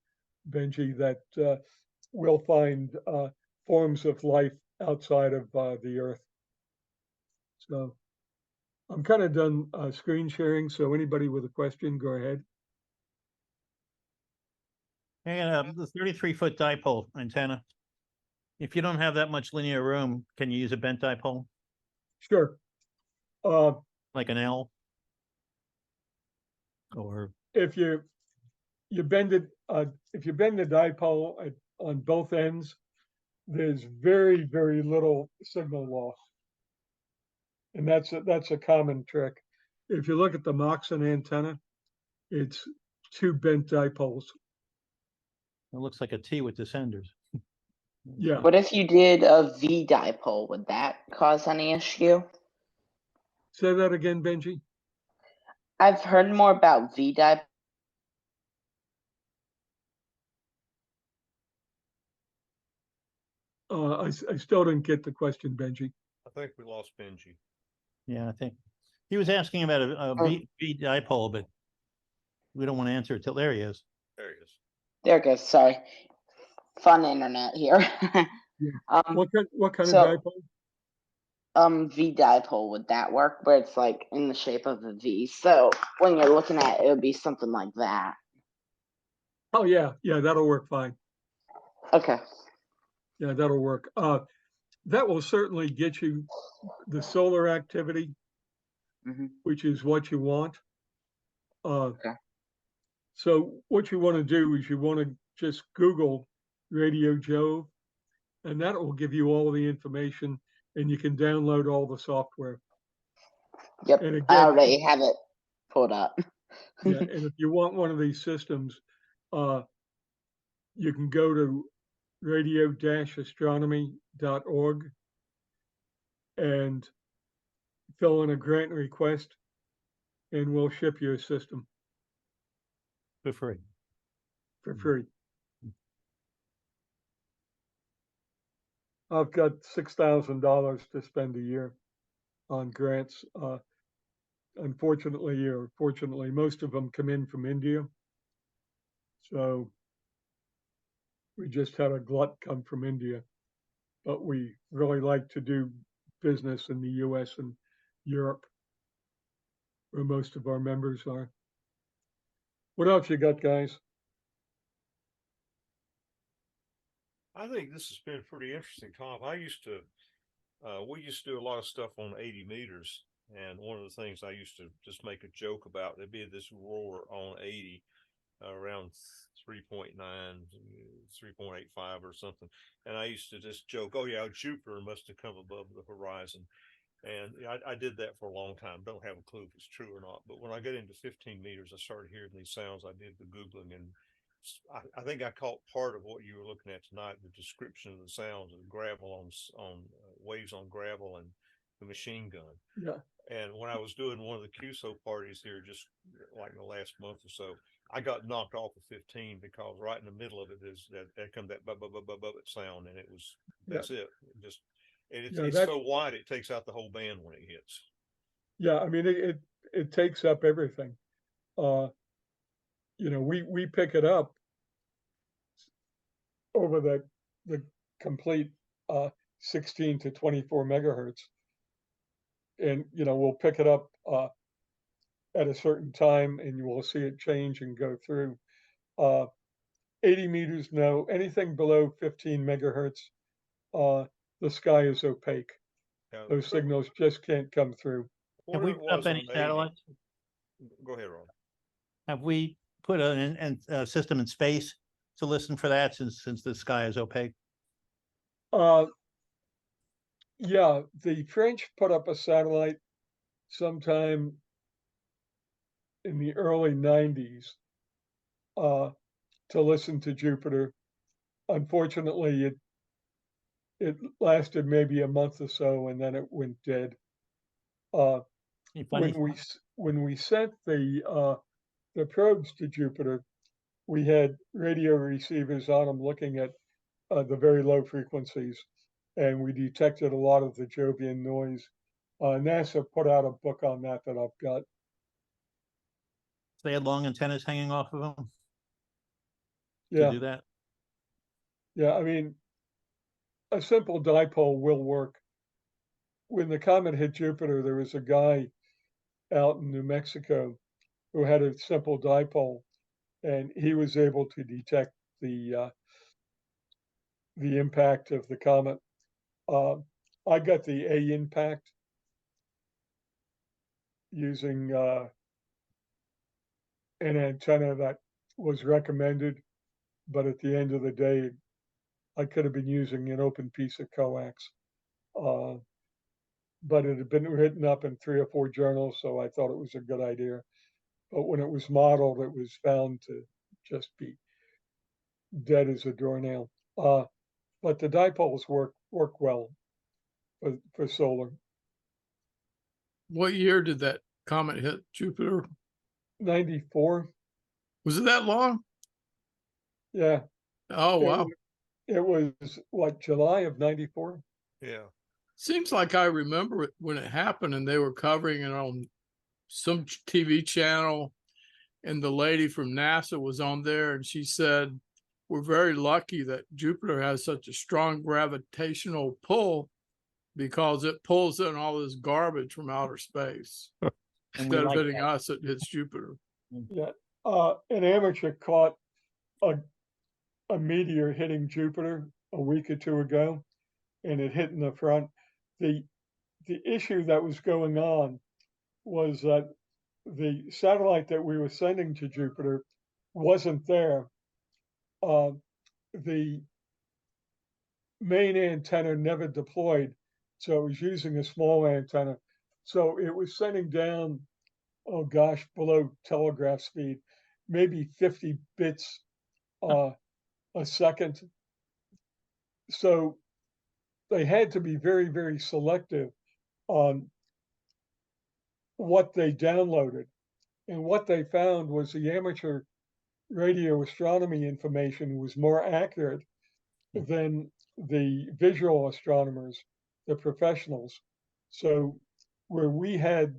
Benji, that we'll find forms of life outside of the Earth. So I'm kind of done screen sharing. So anybody with a question, go ahead. And the 33-foot dipole antenna. If you don't have that much linear room, can you use a bent dipole? Sure. Like an L? Or If you bend it, if you bend the dipole on both ends, there's very, very little signal loss. And that's a common trick. If you look at the Moxon antenna, it's 2 bent dipoles. it looks like a T with descenders. Yeah. What if you did a V dipole? Would that cause any issue? Say that again, Benji. I've heard more about V dipole. I still didn't get the question, Benji. I think we lost Benji. Yeah, I think he was asking about a V dipole, but we don't want to answer it till there he is. There he is. There it goes. Sorry. Fun internet here. What kind so, of dipole? V dipole, would that work? Where it's like in the shape of a V. So when you're looking at it, it would be something like that. Oh yeah, that'll work fine. Okay. Yeah, that'll work. That will certainly get you the solar activity, which is what you want. Okay. So what you want to do is you want to just Google Radio Jove, and that will give you all the information, and you can download all the software. Yep. And I again, already have it pulled up. yeah, and if you want one of these systems, you can go to radio-astronomy.org and fill in a grant request, and we'll ship you a system For free. for free. I've got $6,000 to spend a year on grants. Unfortunately or fortunately, most of them come in from India. So we just had a glut come from India, but we really like to do business in the US and Europe, where most of our members are. What else you got, guys? I think this has been pretty interesting, Tom. We used to do a lot of stuff on 80 meters. And one of the things I used to just make a joke about, there'd be this roar on 80 around 3.9, 3.85 or something. And I used to just joke, oh yeah, Jupiter must have come above the horizon. And I did that for a long time. Don't have a clue if it's true or not. But when I get into 15 meters, I started hearing these sounds. I did the Googling, and I think I caught part of what you were looking at tonight, the description of the sounds of gravel on waves on gravel and the machine gun. Yeah. And when I was doing one of the QSO parties here, just like the last month or so, I got knocked off of 15 because right in the middle of it is that come that sound, and that's it. It's so wide it takes out the whole band when it hits. Yeah, I mean it takes up everything. We pick it up over the complete 16 to 24 megahertz, and we'll pick it up at a certain time, and you will see it change and go through. 80 meters, no. Anything below 15 megahertz, the sky is opaque. Those signals just can't come through. Have we put up any satellites? Go ahead, Ron. Have we put a system in space to listen for that since the sky is opaque? Yeah, the French put up a satellite sometime in the early 90s to listen to Jupiter. Unfortunately, it lasted maybe a month or so, and then it went dead. When we sent the probes to Jupiter, we had radio receivers on them looking at the very low frequencies, and we detected a lot of the Jovian noise. NASA put out a book on that I've got. They had long antennas hanging off of them Yeah. to do that? Yeah, I mean, a simple dipole will work. When the comet hit Jupiter, there was a guy out in New Mexico who had a simple dipole, and he was able to detect the impact of the comet. I got the A impact using an antenna that was recommended, but at the end of the day, I could have been using an open piece of coax. But it had been written up in 3 or 4 journals, so I thought it was a good idea. But when it was modeled, it was found to just be dead as a doornail. But the dipoles work well for solar. What year did that comet hit Jupiter? 94. Was it that long? Yeah. Oh, wow. It was what, July of 94? Yeah. Seems like I remember it when it happened, and they were covering it on some TV channel, and the lady from NASA was on there, and she said, we're very lucky that Jupiter has such a strong gravitational pull because it pulls in all this garbage from outer space. Instead of hitting us, it hits Jupiter. Yeah. An amateur caught a meteor hitting Jupiter a week or 2 ago, and it hit in the front. The issue that was going on was that the satellite that we were sending to Jupiter wasn't there. The main antenna never deployed, so it was using a small antenna. So it was sending down, oh gosh, below telegraph speed, maybe 50 bits a second. So they had to be very, very selective on what they downloaded. And what they found was the amateur radio astronomy information was more accurate than the visual astronomers, the professionals. So where we had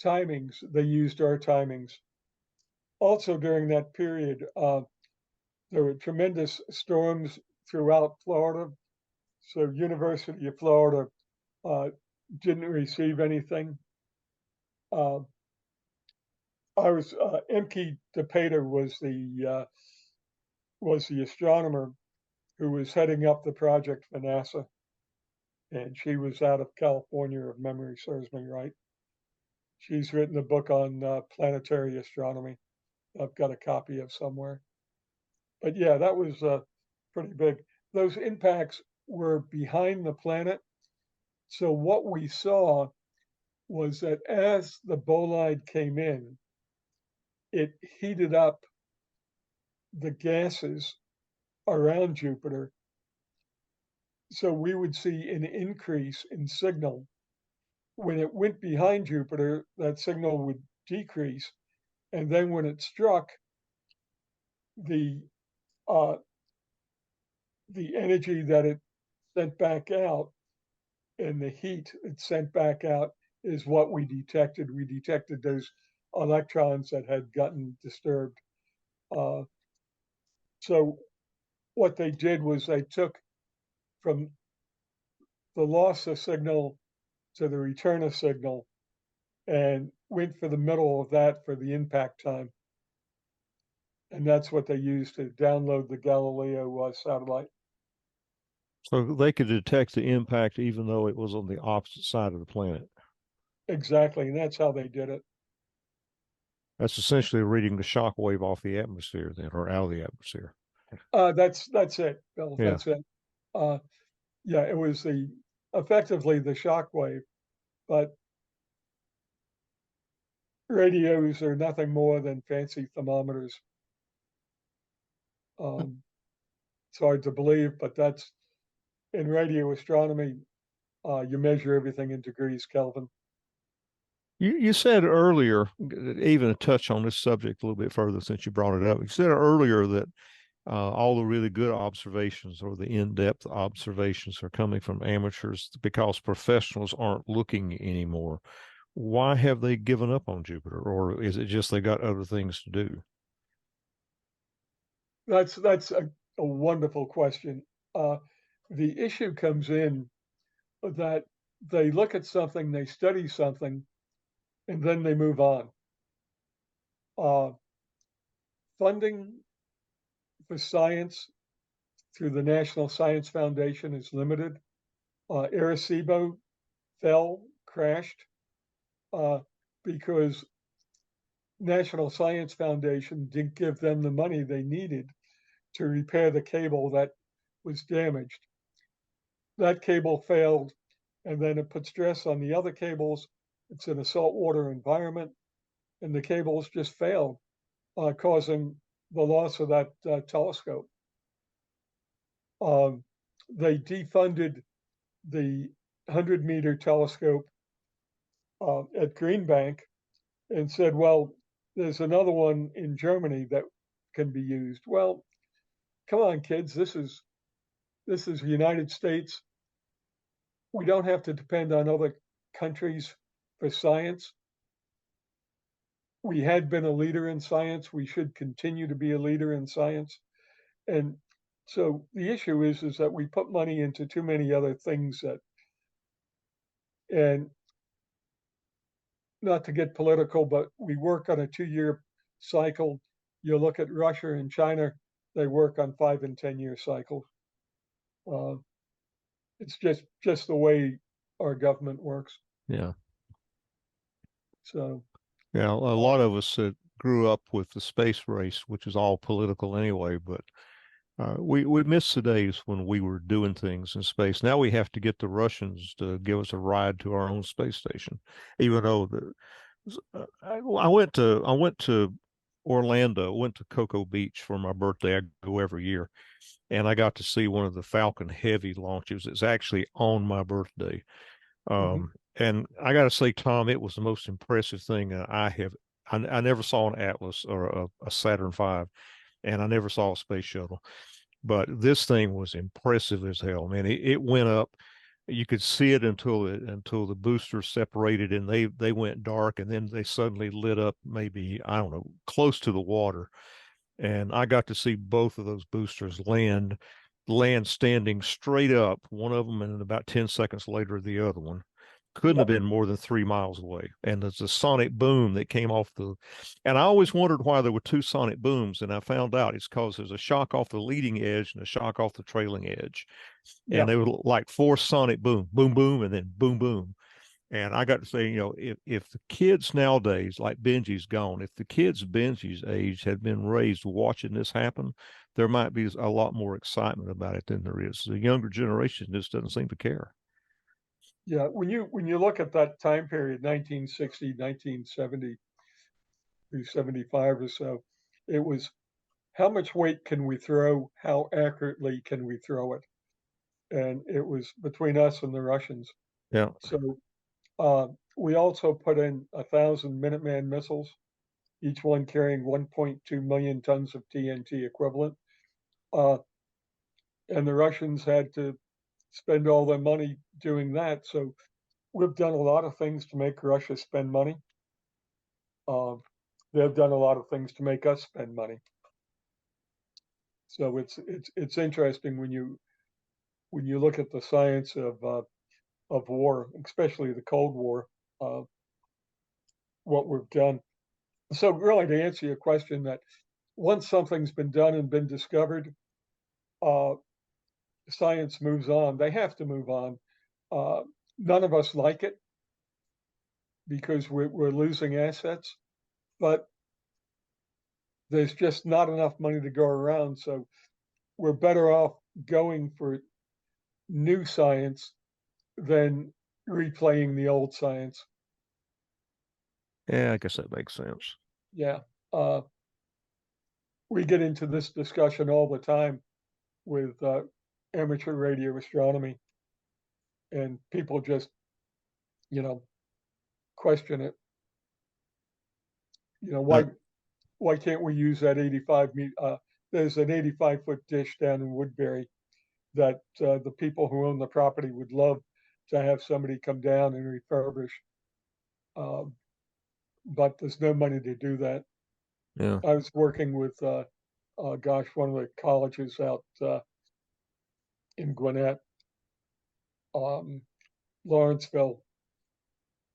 timings, they used our timings. Also during that period, there were tremendous storms throughout Florida. So University of Florida didn't receive anything. Emke DePater was the astronomer who was heading up the project for NASA, and she was out of California, if memory serves me right. She's written a book on planetary astronomy. I've got a copy of somewhere. But yeah, that was pretty big. Those impacts were behind the planet. So what we saw was that as the bolide came in, it heated up the gases around Jupiter. So we would see an increase in signal. When it went behind Jupiter, that signal would decrease. And then when it struck, the energy that it sent back out and the heat it sent back out is what we detected. We detected those electrons that had gotten disturbed. So what they did was they took from the loss of signal to the return of signal and went for the middle of that for the impact time. And that's what they used to download the Galileo satellite. So they could detect the impact even though it was on the opposite side of the planet. Exactly, and that's how they did it. That's essentially reading the shock wave off the atmosphere then, or out of the atmosphere. That's it, Bill. Yeah. That's it. Yeah, it was effectively the shock wave, but radios are nothing more than fancy thermometers. It's hard to believe, but that's in radio astronomy. You measure everything in degrees Kelvin. You said earlier, even to touch on this subject a little bit further since you brought it up, you said earlier that all the really good observations or the in-depth observations are coming from amateurs because professionals aren't looking anymore. Why have they given up on Jupiter, or is it just they got other things to do? That's a wonderful question. The issue comes in that they look at something, they study something, and then they move on. Funding for science through the National Science Foundation is limited. Arecibo crashed because National Science Foundation didn't give them the money they needed to repair the cable that was damaged. That cable failed, and then it put stress on the other cables. It's in a saltwater environment, and the cables just failed, causing the loss of that telescope. They defunded the 100-meter telescope at Green Bank and said, well, there's another one in Germany that can be used. Well, come on, kids, this is the United States. We don't have to depend on other countries for science. We had been a leader in science. We should continue to be a leader in science. And so the issue is that we put money into too many other things and not to get political, but we work on a 2-year cycle. You look at Russia and China, they work on 5 and 10-year cycles. It's just the way our government works. Yeah. So Yeah, a lot of us grew up with the space race, which is all political anyway, but we miss the days when we were doing things in space. Now we have to get the Russians to give us a ride to our own space station, even though I went to Orlando, went to Cocoa Beach for my birthday. I go every year, and I got to see one of the Falcon Heavy launches. It's actually on my birthday. Mhm. And I got to say, Tom, it was the most impressive thing that I have. I never saw an Atlas or a Saturn V, and I never saw a space shuttle. But this thing was impressive as hell, man. It went up. You could see it until the boosters separated and they went dark, and then they suddenly lit up, maybe, I don't know, close to the water. And I got to see both of those boosters land standing straight up, one of them, and then about 10 seconds later, the other one. Couldn't have Yep. been more than 3 miles away. And there's a sonic boom that came off and I always wondered why there were two sonic booms. And I found out it's because there's a shock off the leading edge and a shock off the trailing edge. Yeah. And they were like four sonic boom, boom, boom, and then boom, boom. And I got to say, if the kids nowadays, like Benji's gone, if the kids Benji's age had been raised watching this happen, there might be a lot more excitement about it than there is. The younger generation just doesn't seem to care. Yeah. When you look at that time period, 1960, 1970 through 75 or so, it was how much weight can we throw? How accurately can we throw it? And it was between us and the Russians. Yeah. So we also put in 1,000 Minuteman missiles, each one carrying 1.2 million tons of TNT equivalent. Uh, and the Russians had to spend all their money doing that. So we've done a lot of things to make Russia spend money. They've done a lot of things to make us spend money. So it's interesting when you look at the science of war, especially the Cold War, uh, what we've done. So really, to answer your question, that once something's been done and been discovered, uh, science moves on. They have to move on. Uh, None of us like it because we're losing assets, but there's just not enough money to go around. So we're better off going for new science than replaying the old science. Yeah, I guess that makes sense. Yeah. Uh, we get into this discussion all the time with amateur radio astronomy, and people just, you know, question it. You know, Uh, why can't we use that 85 meter? There's an 85-foot dish down in Woodbury that the people who own the property would love to have somebody come down and refurbish, um, but there's no money to do that. yeah. I was working with, one of the colleges out in Gwinnett, um, Lawrenceville,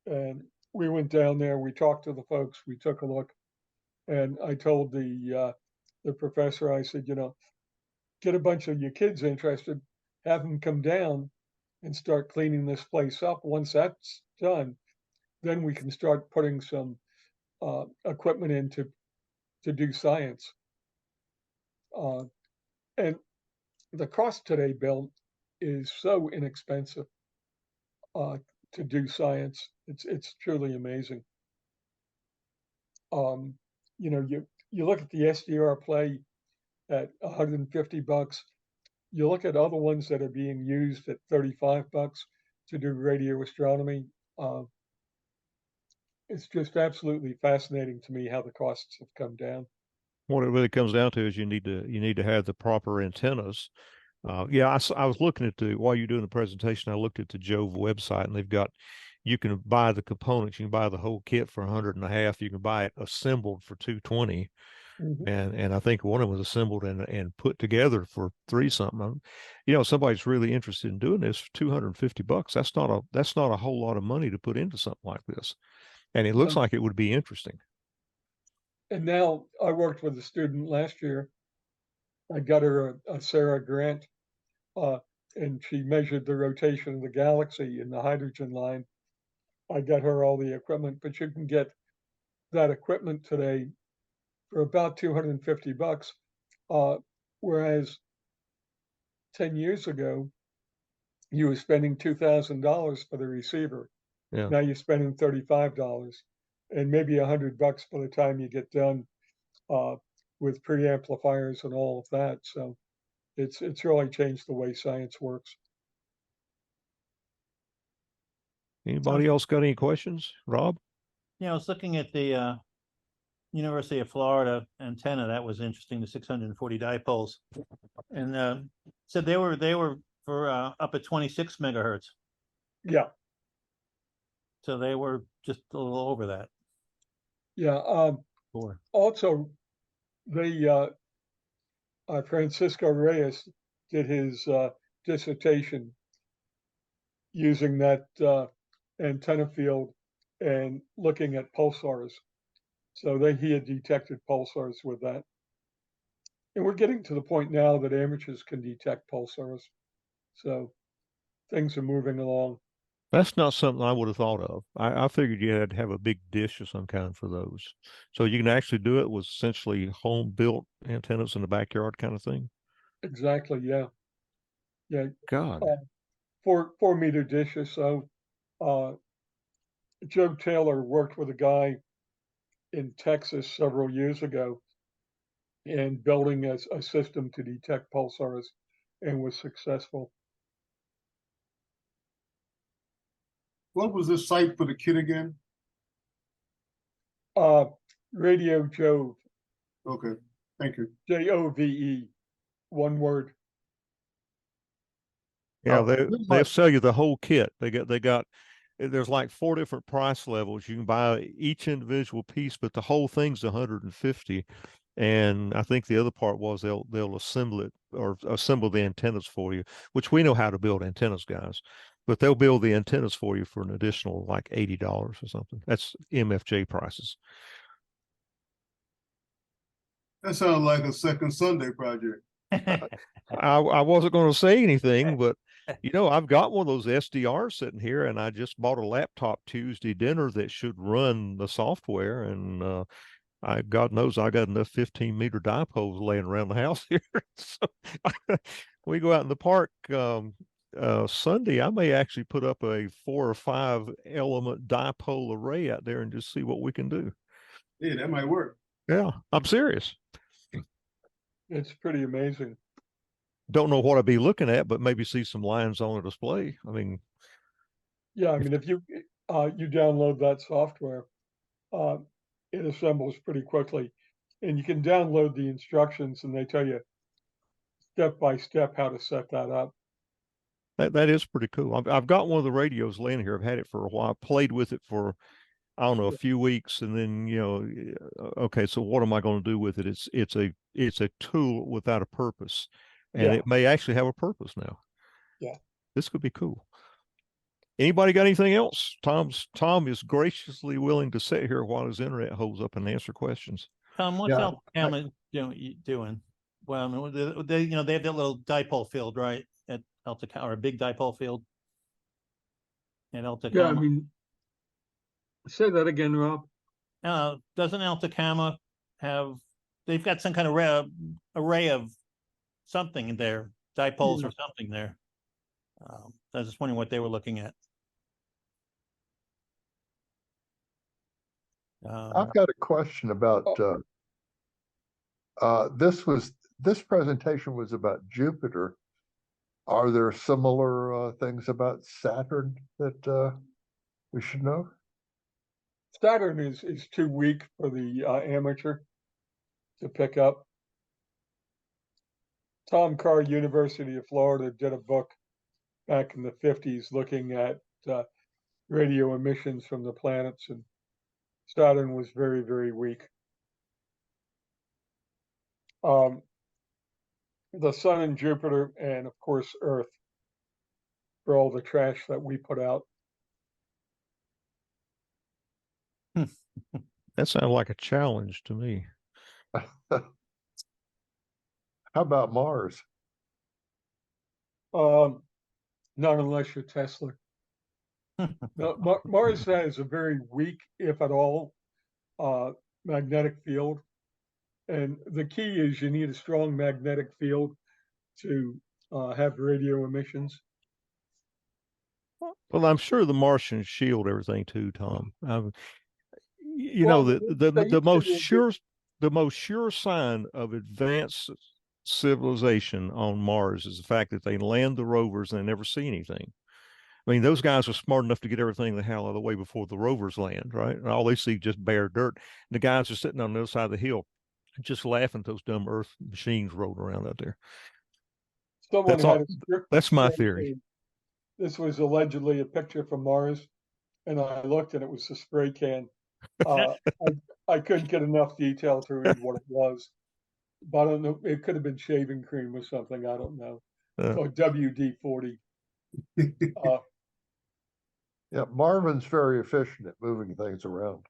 and we went down there. We talked to the folks. We took a look, and I told the professor, I said, get a bunch of your kids interested, have them come down and start cleaning this place up. Once that's done, then we can start putting some equipment in to do science. And the cost today, Bill, is so inexpensive uh, to do science. It's truly amazing. Um, you look at the SDR play at $150. You look at other ones that are being used at $35 to do radio astronomy. Uh, it's just absolutely fascinating to me how the costs have come down. What it really comes down to is you need to have the proper antennas. Yeah, I was looking at while you're doing the presentation, I looked at the Jove website, and you can buy the components. You can buy the whole kit for 150. You can buy it assembled for 220. Mhm. And I think one of them was assembled and put together for 3 something. Somebody's really interested in doing this for $250. That's not a whole lot of money to put into something like this. And it looks No. like it would be interesting. And now I worked with a student last year. I got her a Sarah grant, uh, and she measured the rotation of the galaxy in the hydrogen line. I got her all the equipment, but you can get that equipment today for about $250, whereas 10 years ago, you were spending $2,000 for the receiver. Yeah. Now you're spending $35 and maybe $100 by the time you get done with preamplifiers and all of that. So it's really changed the way science works. Anybody else got any questions? Rob? Yeah, I was looking at the University of Florida antenna. That was interesting, the 640 dipoles. And said they were for up at 26 megahertz. Yeah. So they were just a little over that. Yeah. Also, Francisco Reyes did his dissertation using that antenna field and looking at pulsars. So he had detected pulsars with that. And we're getting to the point now that amateurs can detect pulsars. So things are moving along. That's not something I would have thought of. I figured you had to have a big dish of some kind for those. So you can actually do it with essentially home built antennas in the backyard kind of thing. Exactly. Yeah. Yeah. God. 4 meter dish or so. Joe Taylor worked with a guy in Texas several years ago and building a system to detect pulsars and was successful. What was the site for the kit again? Radio Jove. Okay, thank you. JOVE, one word. Yeah, they'll sell you the whole kit. They got there's like 4 different price levels. You can buy each individual piece, but the whole thing's 150. And I think the other part was they'll assemble it or assemble the antennas for you, which we know how to build antennas, guys. But they'll build the antennas for you for an additional like $80 or something. That's MFJ prices. That sounds like a second Sunday project. I wasn't going to say anything, but I've got one of those SDRs sitting here, and I just bought a laptop Tuesday dinner that should run the software, and God knows I got enough 15-meter dipoles laying around the house here. So we go out in the park Sunday. I may actually put up a 4 or 5 element dipole array out there and just see what we can do. Yeah, that might work. Yeah, I'm serious. It's pretty amazing. Don't know what I'd be looking at, but maybe see some lines on a display. I mean, yeah, I mean, if you download that software, it assembles pretty quickly, and you can download the instructions, and they tell you step by step how to set that up. That is pretty cool. I've got one of the radios laying here. I've had it for a while. Played with it for I don't know a few weeks, and then okay. So what am I going to do with it? It's a tool without a purpose, and it may actually have a purpose now. Yeah, this could be cool. Anybody got anything else? Tom is graciously willing to sit here while his internet holds up and answer questions. Tom, what's Alabama doing? Well, they have that little dipole field, right, at or a big dipole field at Altacama. Yeah, I mean, say that again, Rob. Doesn't Altacama have? They've got some kind of array of something in there, dipoles or something there. I was just wondering what they were looking at. I've got a question about this presentation was about Jupiter. Are there similar things about Saturn that we should know? Saturn is too weak for the amateur to pick up. Tom Carr, University of Florida, did a book back in the 50s looking at radio emissions from the planets, and Saturn was very, very weak. The Sun and Jupiter, and of course Earth, for all the trash that we put out. That sounds like a challenge to me. How about Mars? Not unless you're Tesla. No, Mars has a very weak, if at all, magnetic field. And the key is you need a strong magnetic field to have radio emissions. Well, I'm sure the Martians shield everything too, Tom. You Well, know, they the used to most do sure the most sure sign of advanced civilization on Mars is the fact that they land the rovers and they never see anything. I mean, those guys are smart enough to get everything the hell out of the way before the rovers land, right? And all they see just bare dirt. And the guys are sitting on the other side of the hill, just laughing at those dumb Earth machines rolling around out there. someone That's had all. a script That's my that theory. said this was allegedly a picture from Mars, and I looked and it was a spray can. Uh, I couldn't get enough detail to read what it was, but I don't know. It could have been shaving cream or something. I don't know. Or WD-40. Yeah, Marvin's very efficient at moving things around.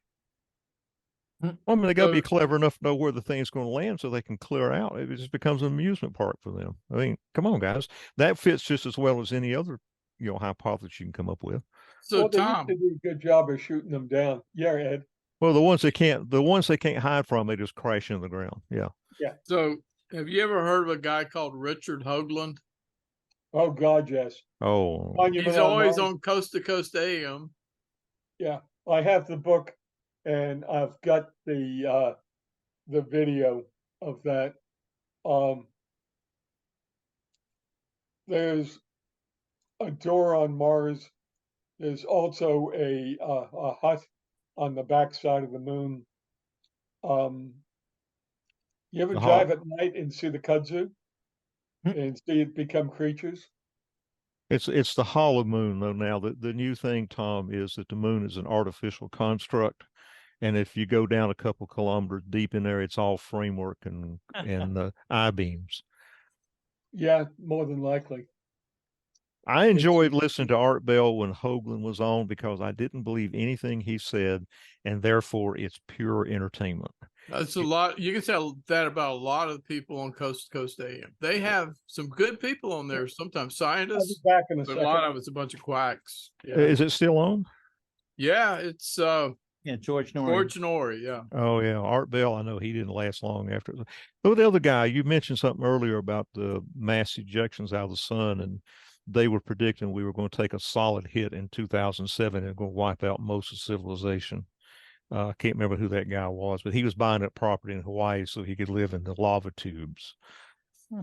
I mean, they got to be So- clever enough to know where the thing's going to land so they can clear out. It just becomes an amusement park for them. I mean, come on, guys. That fits just as well as any other, hypothesis you can come up with. So Well, they used Tom, to do a good job of shooting them down. Yeah, Ed. Well, the ones they can't hide from, they just crash into the ground. Yeah. so have you ever heard of a guy called Richard Hoagland? Oh God, yes. Oh, Monument He's on always Mars. on Coast to Coast AM. Yeah, I have the book, and I've got the video of that. There's a door on Mars. There's also a hut on the backside of the moon. You ever The drive hall. at night and see the kudzu and see it become creatures? It's the hollow moon though. Now the new thing, Tom, is that the moon is an artificial construct, and if you go down a couple kilometers deep in there, it's all framework and I-beams. Yeah, more than likely. I enjoyed listening to Art Bell when Hoagland was on because I didn't believe anything he said, and therefore it's pure entertainment. That's a lot. You can say that about a lot of people on Coast to Coast AM. They have some good people on there, sometimes I'll be scientists, back in a but a second. lot of it's a bunch of quacks. Yeah, Is it still on? yeah, it's Yeah, George Norrie. George Norrie. Yeah. Oh yeah, Art Bell. I know he didn't last long after. But the other guy, you mentioned something earlier about the mass ejections out of the sun, and they were predicting we were going to take a solid hit in 2007 and going to wipe out most of civilization. I can't remember who that guy was, but he was buying up property in Hawaii so he could live in the lava tubes.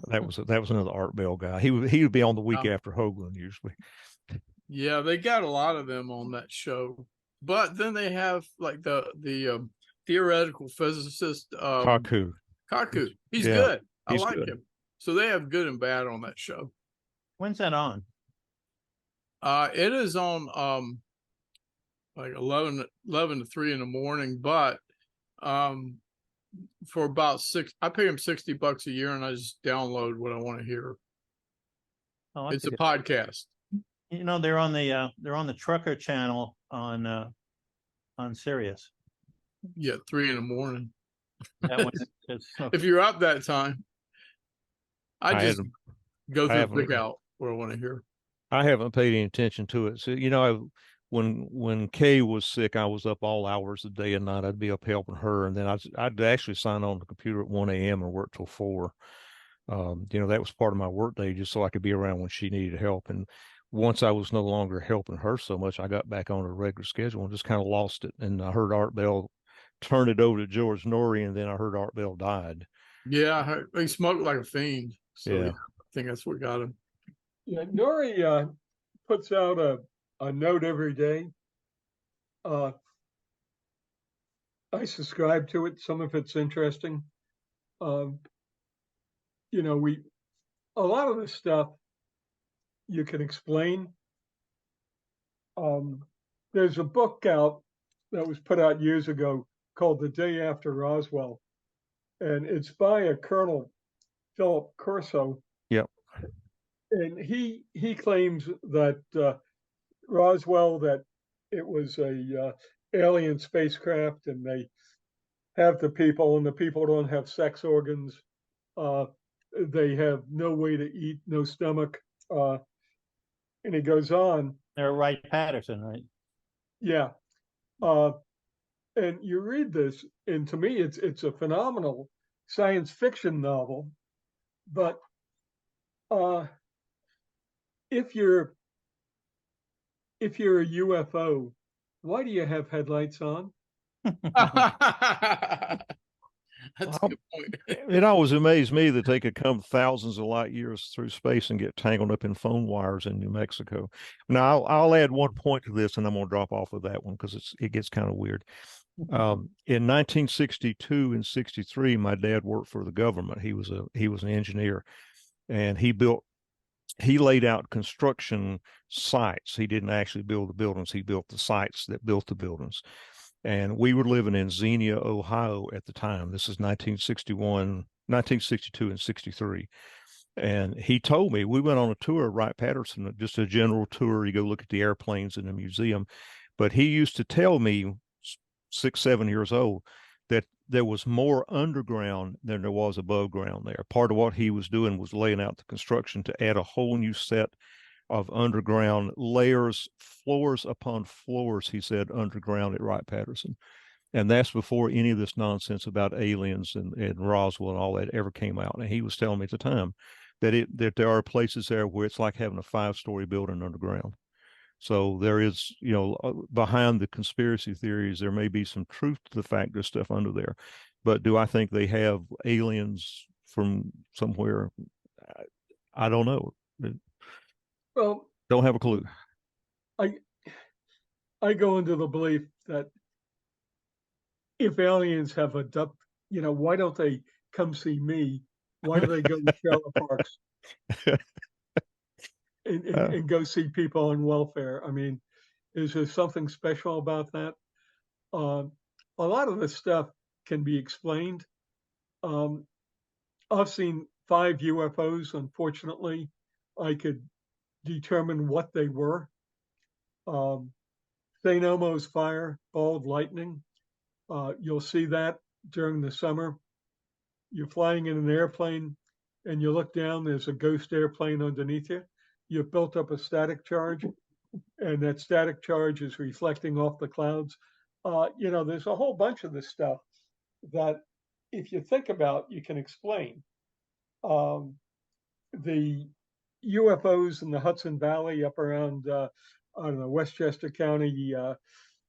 That was another Art Bell guy. He would be on the week after Hoagland usually. Yeah, they got a lot of them on that show. But then they have like the theoretical physicist Kaku. Kaku. He's Yeah, good. I he's like good. him. So they have good and bad on that show. When's that on? It is on like 11 to 3 in the morning, but for about I pay him $60 a year and I just download what I want to hear. Oh, It's a podcast. You know, they're on the Trucker channel on Sirius. Yeah, 3 in the morning. That one is, If you're up that time, I just haven't- go I through haven't- pick out what I want to hear. I haven't paid any attention to it. So, when Kay was sick, I was up all hours of the day and night. I'd be up helping her, and then I'd actually sign on the computer at 1 a.m. and work till 4. That was part of my work day just so I could be around when she needed help. And once I was no longer helping her so much, I got back on a regular schedule and just kind of lost it. And I heard Art Bell turn it over to George Norrie, and then I heard Art Bell died. Yeah, I heard, he smoked like a fiend. So Yeah. I think that's what got him. Yeah, Norrie puts out a note every day. I subscribe to it. Some of it's interesting. A lot of this stuff you can explain. There's a book out that was put out years ago called The Day After Roswell, and it's by a Colonel Philip Corso. Yep. And he claims that Roswell, that it was a alien spacecraft, and they have the people, and the people don't have sex organs. They have no way to eat, no stomach. And he goes on. they're Wright Patterson, right? Yeah. And you read this, and to me, it's a phenomenal science fiction novel. But if you're a UFO, why do you have headlights on? That's a good point. It always amazed me that they could come thousands of light years through space and get tangled up in phone wires in New Mexico. Now, I'll add one point to this, and I'm going to drop off of that one because it gets kind of weird. In 1962 and 63, my dad worked for the government. He was an engineer, and he laid out construction sites. He didn't actually build the buildings. He built the sites that built the buildings. And we were living in Xenia, Ohio at the time. This is 1962 and 63. And he told me, we went on a tour of Wright-Patterson, just a general tour. You go look at the airplanes in the museum. But he used to tell me, 6, 7 years old, that there was more underground than there was above ground there. Part of what he was doing was laying out the construction to add a whole new set of underground layers, floors upon floors, he said, underground at Wright-Patterson. And that's before any of this nonsense about aliens and Roswell and all that ever came out. And he was telling me at the time that there are places there where it's like having a 5-story building underground. So there is, behind the conspiracy theories, there may be some truth to the fact there's stuff under there. But do I think they have aliens from somewhere? I don't know. Well, don't have a clue. I go into the belief that if aliens have why don't they come see me? Why do they go to trailer parks and go see people on welfare? I mean, is there something special about that? A lot of this stuff can be explained. I've seen 5 UFOs. Unfortunately, I could determine what they were. St. Elmo's fire, bald lightning. You'll see that during the summer. You're flying in an airplane and you look down, there's a ghost airplane underneath you. You've built up a static charge, and that static charge is reflecting off the clouds. There's a whole bunch of this stuff that, if you think about, you can explain. The UFOs in the Hudson Valley up around, Westchester County,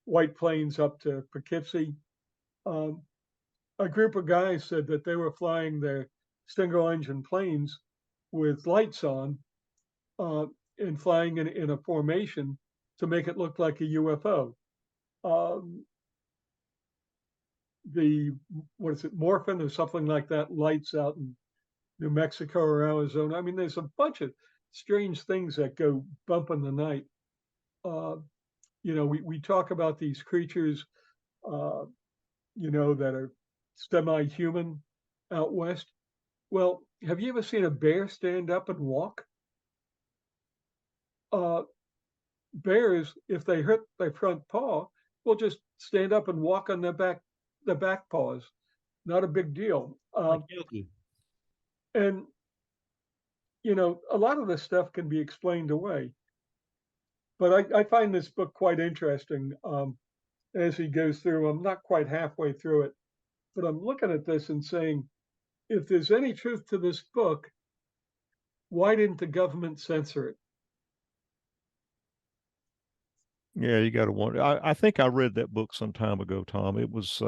White Plains up to Poughkeepsie. A group of guys said that they were flying their single engine planes with lights on and flying in a formation to make it look like a UFO. Morphin or something like that, lights out in New Mexico or Arizona. I mean, there's a bunch of strange things that go bump in the night. We talk about these creatures, that are semi-human out west. Well, have you ever seen a bear stand up and walk? Bears, if they hurt their front paw, will just stand up and walk on their back paws. Not a big deal. And a lot of this stuff can be explained away. But I find this book quite interesting. As he goes through, I'm not quite halfway through it, but I'm looking at this and saying, if there's any truth to this book, why didn't the government censor it? Yeah, you got to wonder. I think I read that book some time ago, Tom. It was,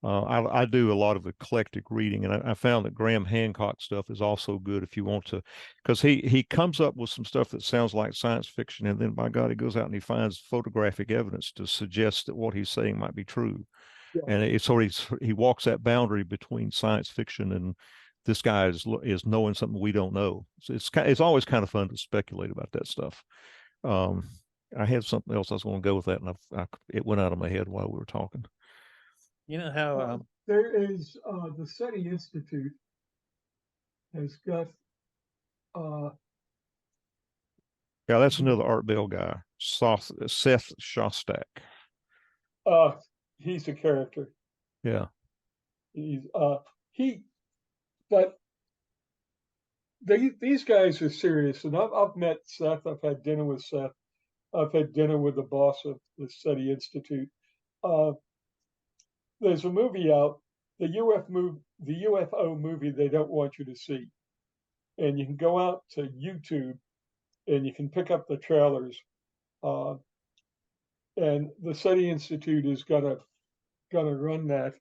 I do a lot of eclectic reading, and I found that Graham Hancock stuff is also good if you want to, because he comes up with some stuff that sounds like science fiction, and then, by God, he goes out and he finds photographic evidence to suggest that what he's saying might be true. Yeah. And it's sort of, he walks that boundary between science fiction and this guy is knowing something we don't know. So it's always kind of fun to speculate about that stuff. I had something else I was going to go with that, and it went out of my head while we were talking. You know how there is the SETI Institute has got yeah, that's another Art Bell guy, Seth Shostak. He's a character. Yeah. These guys are serious, and I've met Seth. I've had dinner with Seth. I've had dinner with the boss of the SETI Institute. there's a movie out, the UFO movie they don't want you to see. And you can go out to YouTube and you can pick up the trailers. And the SETI Institute is gonna run that.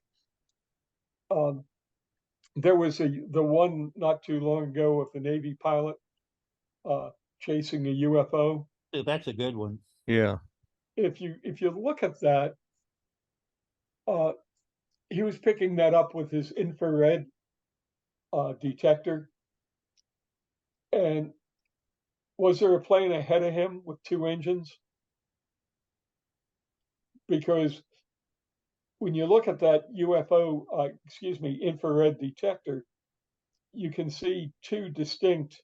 There was the one not too long ago of the Navy pilot chasing a UFO. That's a good one. Yeah. If you look at that, he was picking that up with his infrared detector. And was there a plane ahead of him with two engines? Because when you look at that UFO, infrared detector, you can see two distinct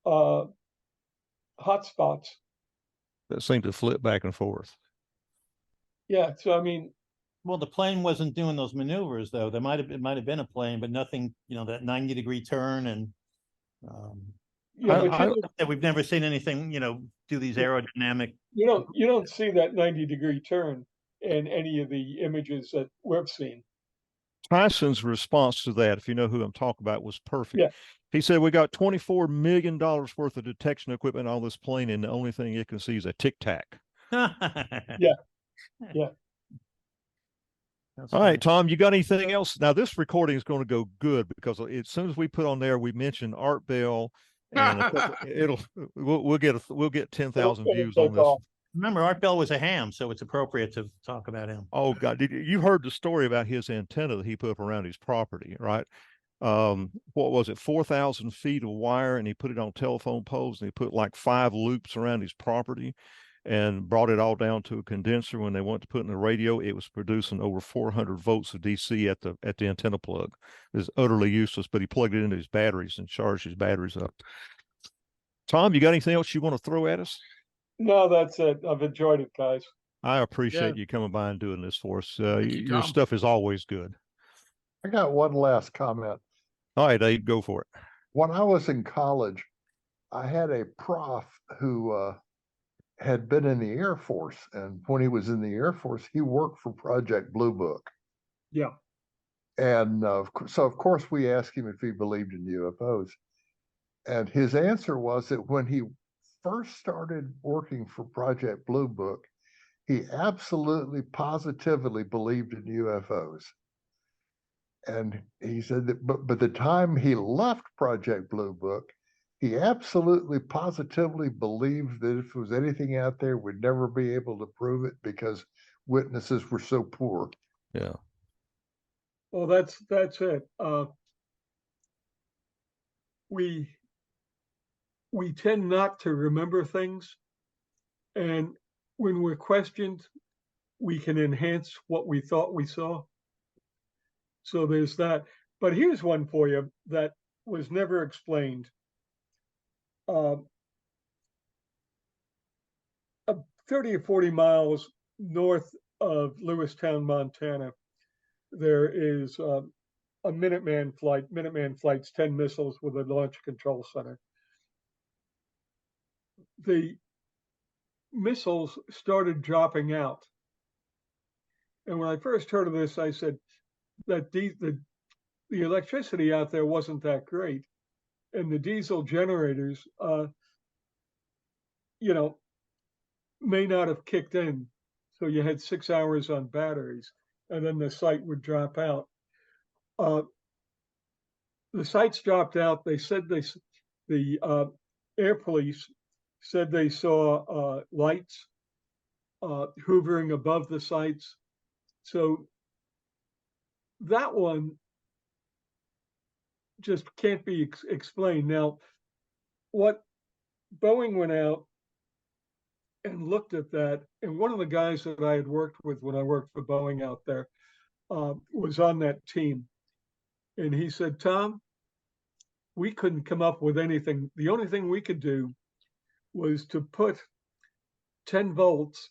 hotspots. That seemed to flip back and forth. Yeah, so I mean, well, the plane wasn't doing those maneuvers though. It might have been a plane, but nothing. That 90-degree turn and. Yeah, but we've never seen anything. Do these aerodynamic. You don't see that 90-degree turn in any of the images that we've seen. Tyson's response to that, if you know who I'm talking about, was perfect. Yeah. He said, we got $24 million worth of detection equipment on this plane, and the only thing it can see is a tic-tac. Yeah. All right, Tom, you got anything else? Now, this recording is going to go good because as soon as we put on there, we mentioned Art Bell, and we'll get 10,000 views on this. Remember, Art Bell was a ham, so it's appropriate to talk about him. Oh God, you heard the story about his antenna that he put up around his property, right? What was it, 4,000 feet of wire, and he put it on telephone poles, and he put like 5 loops around his property, and brought it all down to a condenser. When they went to put in the radio, it was producing over 400 volts of DC at the antenna plug. It was utterly useless, but he plugged it into his batteries and charged his batteries up. Tom, you got anything else you want to throw at us? No, that's it. I've enjoyed it, guys. I appreciate you coming by and doing this for us. Your Tom. stuff is always good. I got one last comment. All right, Dave, go for it. When I was in college, I had a prof who had been in the Air Force, and when he was in the Air Force, he worked for Project Blue Book. Yeah. And so, of course, we asked him if he believed in UFOs. And his answer was that when he first started working for Project Blue Book, he absolutely positively believed in UFOs. And he said that, but the time he left Project Blue Book, he absolutely positively believed that if there was anything out there, we'd never be able to prove it because witnesses were so poor. Yeah. Well, that's it. We tend not to remember things, and when we're questioned, we can enhance what we thought we saw. So there's that. But here's one for you that was never explained. 30 or 40 miles north of Lewistown, Montana, there is a Minuteman flight. Minuteman flights 10 missiles with a launch control center. The missiles started dropping out. And when I first heard of this, I said that the electricity out there wasn't that great. And the diesel generators, may not have kicked in. So you had 6 hours on batteries, and then the site would drop out. The sites dropped out. They said the air police said they saw lights hovering above the sites. So that one just can't be explained. Now, what Boeing went out and looked at that, and one of the guys that I had worked with when I worked for Boeing out there was on that team. And he said, Tom, we couldn't come up with anything. The only thing we could do was to put 10 volts,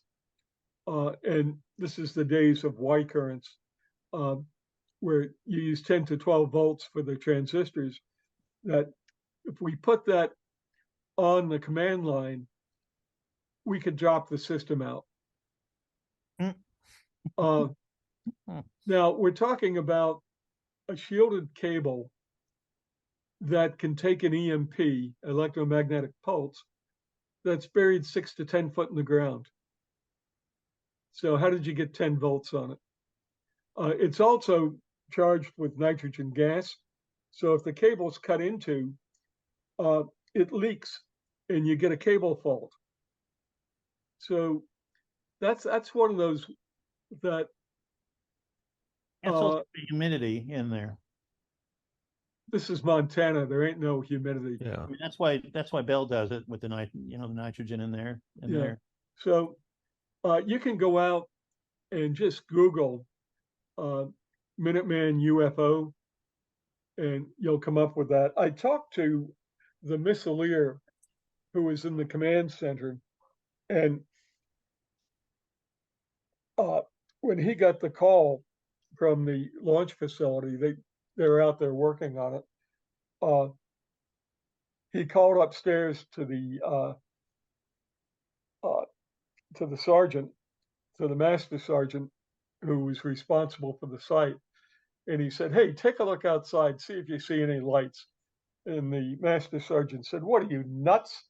and this is the days of Y currents, where you use 10 to 12 volts for the transistors, that if we put that on the command line, we could drop the system out. Now, we're talking about a shielded cable that can take an EMP, electromagnetic pulse, that's buried 6 to 10 foot in the ground. So how did you get 10 volts on it? It's also charged with nitrogen gas. So if the cable's cut into, it leaks and you get a cable fault. So that's one of those that It's also the humidity in there. this is Montana. There ain't no humidity. Yeah. I mean, that's why Bell does it with the the nitrogen in there. Yeah. So you can go out and just Google Minuteman UFO, and you'll come up with that. I talked to the missileer who was in the command center, and when he got the call from the launch facility, they're out there working on it. He called upstairs to the sergeant, to the master sergeant, who was responsible for the site, and he said, "Hey, take a look outside, see if you see any lights." And the master sergeant said, "What are you, nuts?"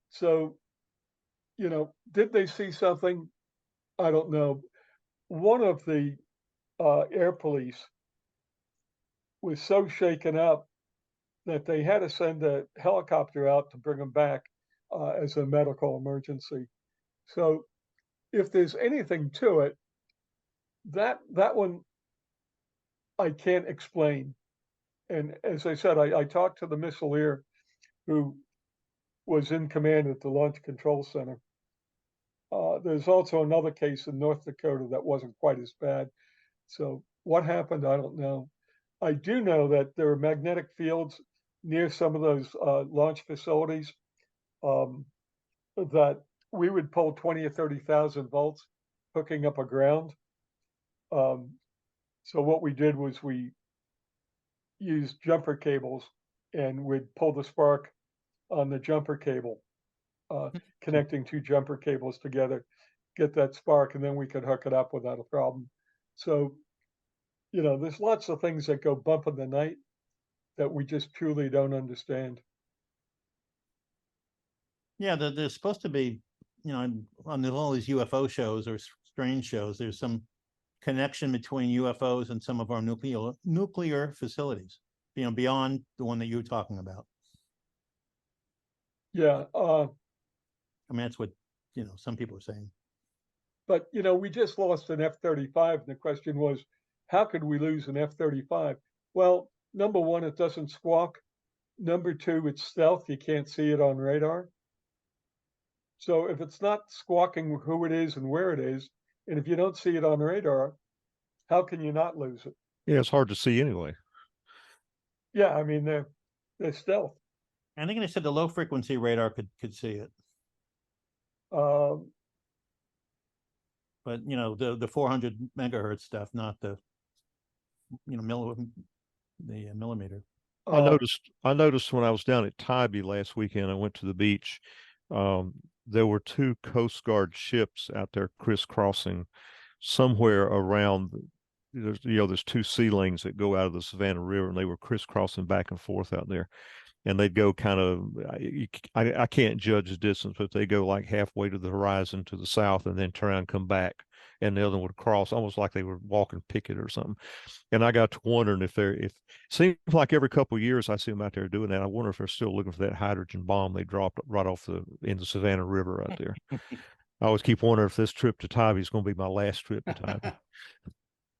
So, did they see something? I don't know. One of the air police was so shaken up that they had to send a helicopter out to bring him back as a medical emergency. So if there's anything to it, that one I can't explain. And as I said, I talked to the missileer who was in command at the Launch Control Center. There's also another case in North Dakota that wasn't quite as bad. So what happened, I don't know. I do know that there are magnetic fields near some of those launch facilities that we would pull 20 or 30,000 volts hooking up a ground. So what we did was we used jumper cables and we'd pull the spark on the jumper cable, connecting two jumper cables together, get that spark, and then we could hook it up without a problem. So, there's lots of things that go bump in the night that we just truly don't understand. Yeah, there's supposed to be, on all these UFO shows or strange shows, there's some connection between UFOs and some of our nuclear facilities, beyond the one that you're talking about. Yeah. I mean, that's what, some people are saying. But, we just lost an F-35, and the question was, how could we lose an F-35? Well, number one, it doesn't squawk. Number two, it's stealth. You can't see it on radar. So if it's not squawking who it is and where it is, and if you don't see it on radar, how can you not lose it? Yeah, it's hard to see anyway. Yeah, I mean, they're stealth. I think they said the low frequency radar could see it. But the 400 megahertz stuff, not the millimeter. I noticed when I was down at Tybee last weekend, I went to the beach. There were two Coast Guard ships out there crisscrossing somewhere around. There's two sea lanes that go out of the Savannah River, and they were crisscrossing back and forth out there. And they'd go kind of, I can't judge the distance, but they go like halfway to the horizon to the south and then turn around and come back. And the other one would cross almost like they were walking picket or something. And I got to wondering if it seems like every couple of years I see them out there doing that. I wonder if they're still looking for that hydrogen bomb they dropped right off in the Savannah River right there. I always keep wondering if this trip to Tybee is going to be my last trip to Tybee.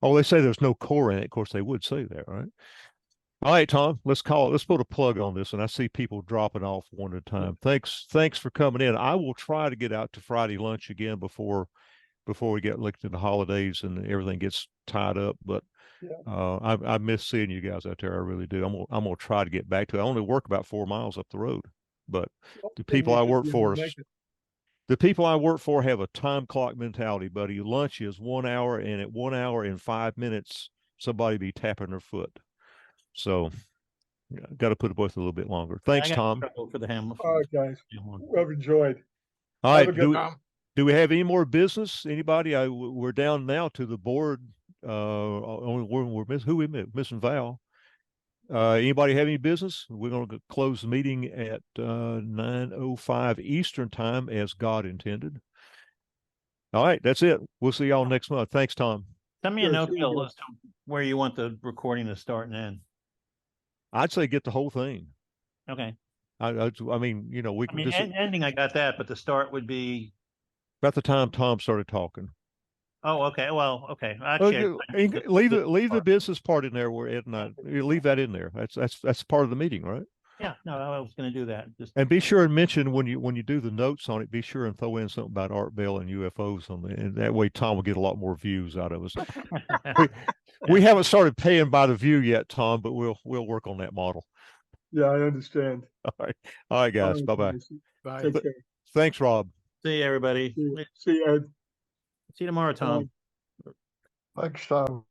Oh, they say there's no core in it. Of course, they would say that, right? All right, Tom, let's put a plug on this. And I see people dropping off one at a time. Thanks for coming in. I will try to get out to Friday lunch again before we get linked to the holidays and everything gets tied up. But I miss seeing you guys out there. I really do. I'm gonna try to get back to it. I only work about 4 miles up the road, but the people I work for have a time clock mentality, buddy. Lunch is 1 hour, and at 1 hour and 5 minutes, somebody be tapping their foot. So, got to put it both a little bit longer. Thanks, Tom. For the ham. All right, guys. I've enjoyed. All right, Do we have any more business? Anybody? We're down now to the board. We're missing who we missing Val. Anybody have any business? We're going to close the meeting at 9:05 Eastern time as God intended. All right, that's it. We'll see y'all next month. Thanks, Tom. Send me a Sure, note, see you Bill, guys. as to where you want the recording to start and end. I'd say get the whole thing. Okay. I mean, you know, we I can mean, just ending, I got that, but the start would be, about the time Tom started talking. oh, okay. Well, okay. Oh, Actually, leave the business part in there where Ed and I you leave that in there. That's part of the meeting, right? yeah, no, I was going to do that. Just And be sure and mention when you do the notes on it, be sure and throw in something about Art Bell and UFOs on there. And that way Tom will get a lot more views out of us. We haven't started paying by the view yet, Tom, but we'll work on that model. Yeah, I understand. All right, guys. All Bye right, bye. guys. Bye. Take care. Thanks, Rob. see everybody. See you, Ed. See you tomorrow, Tom. Bye. Thanks, Tom.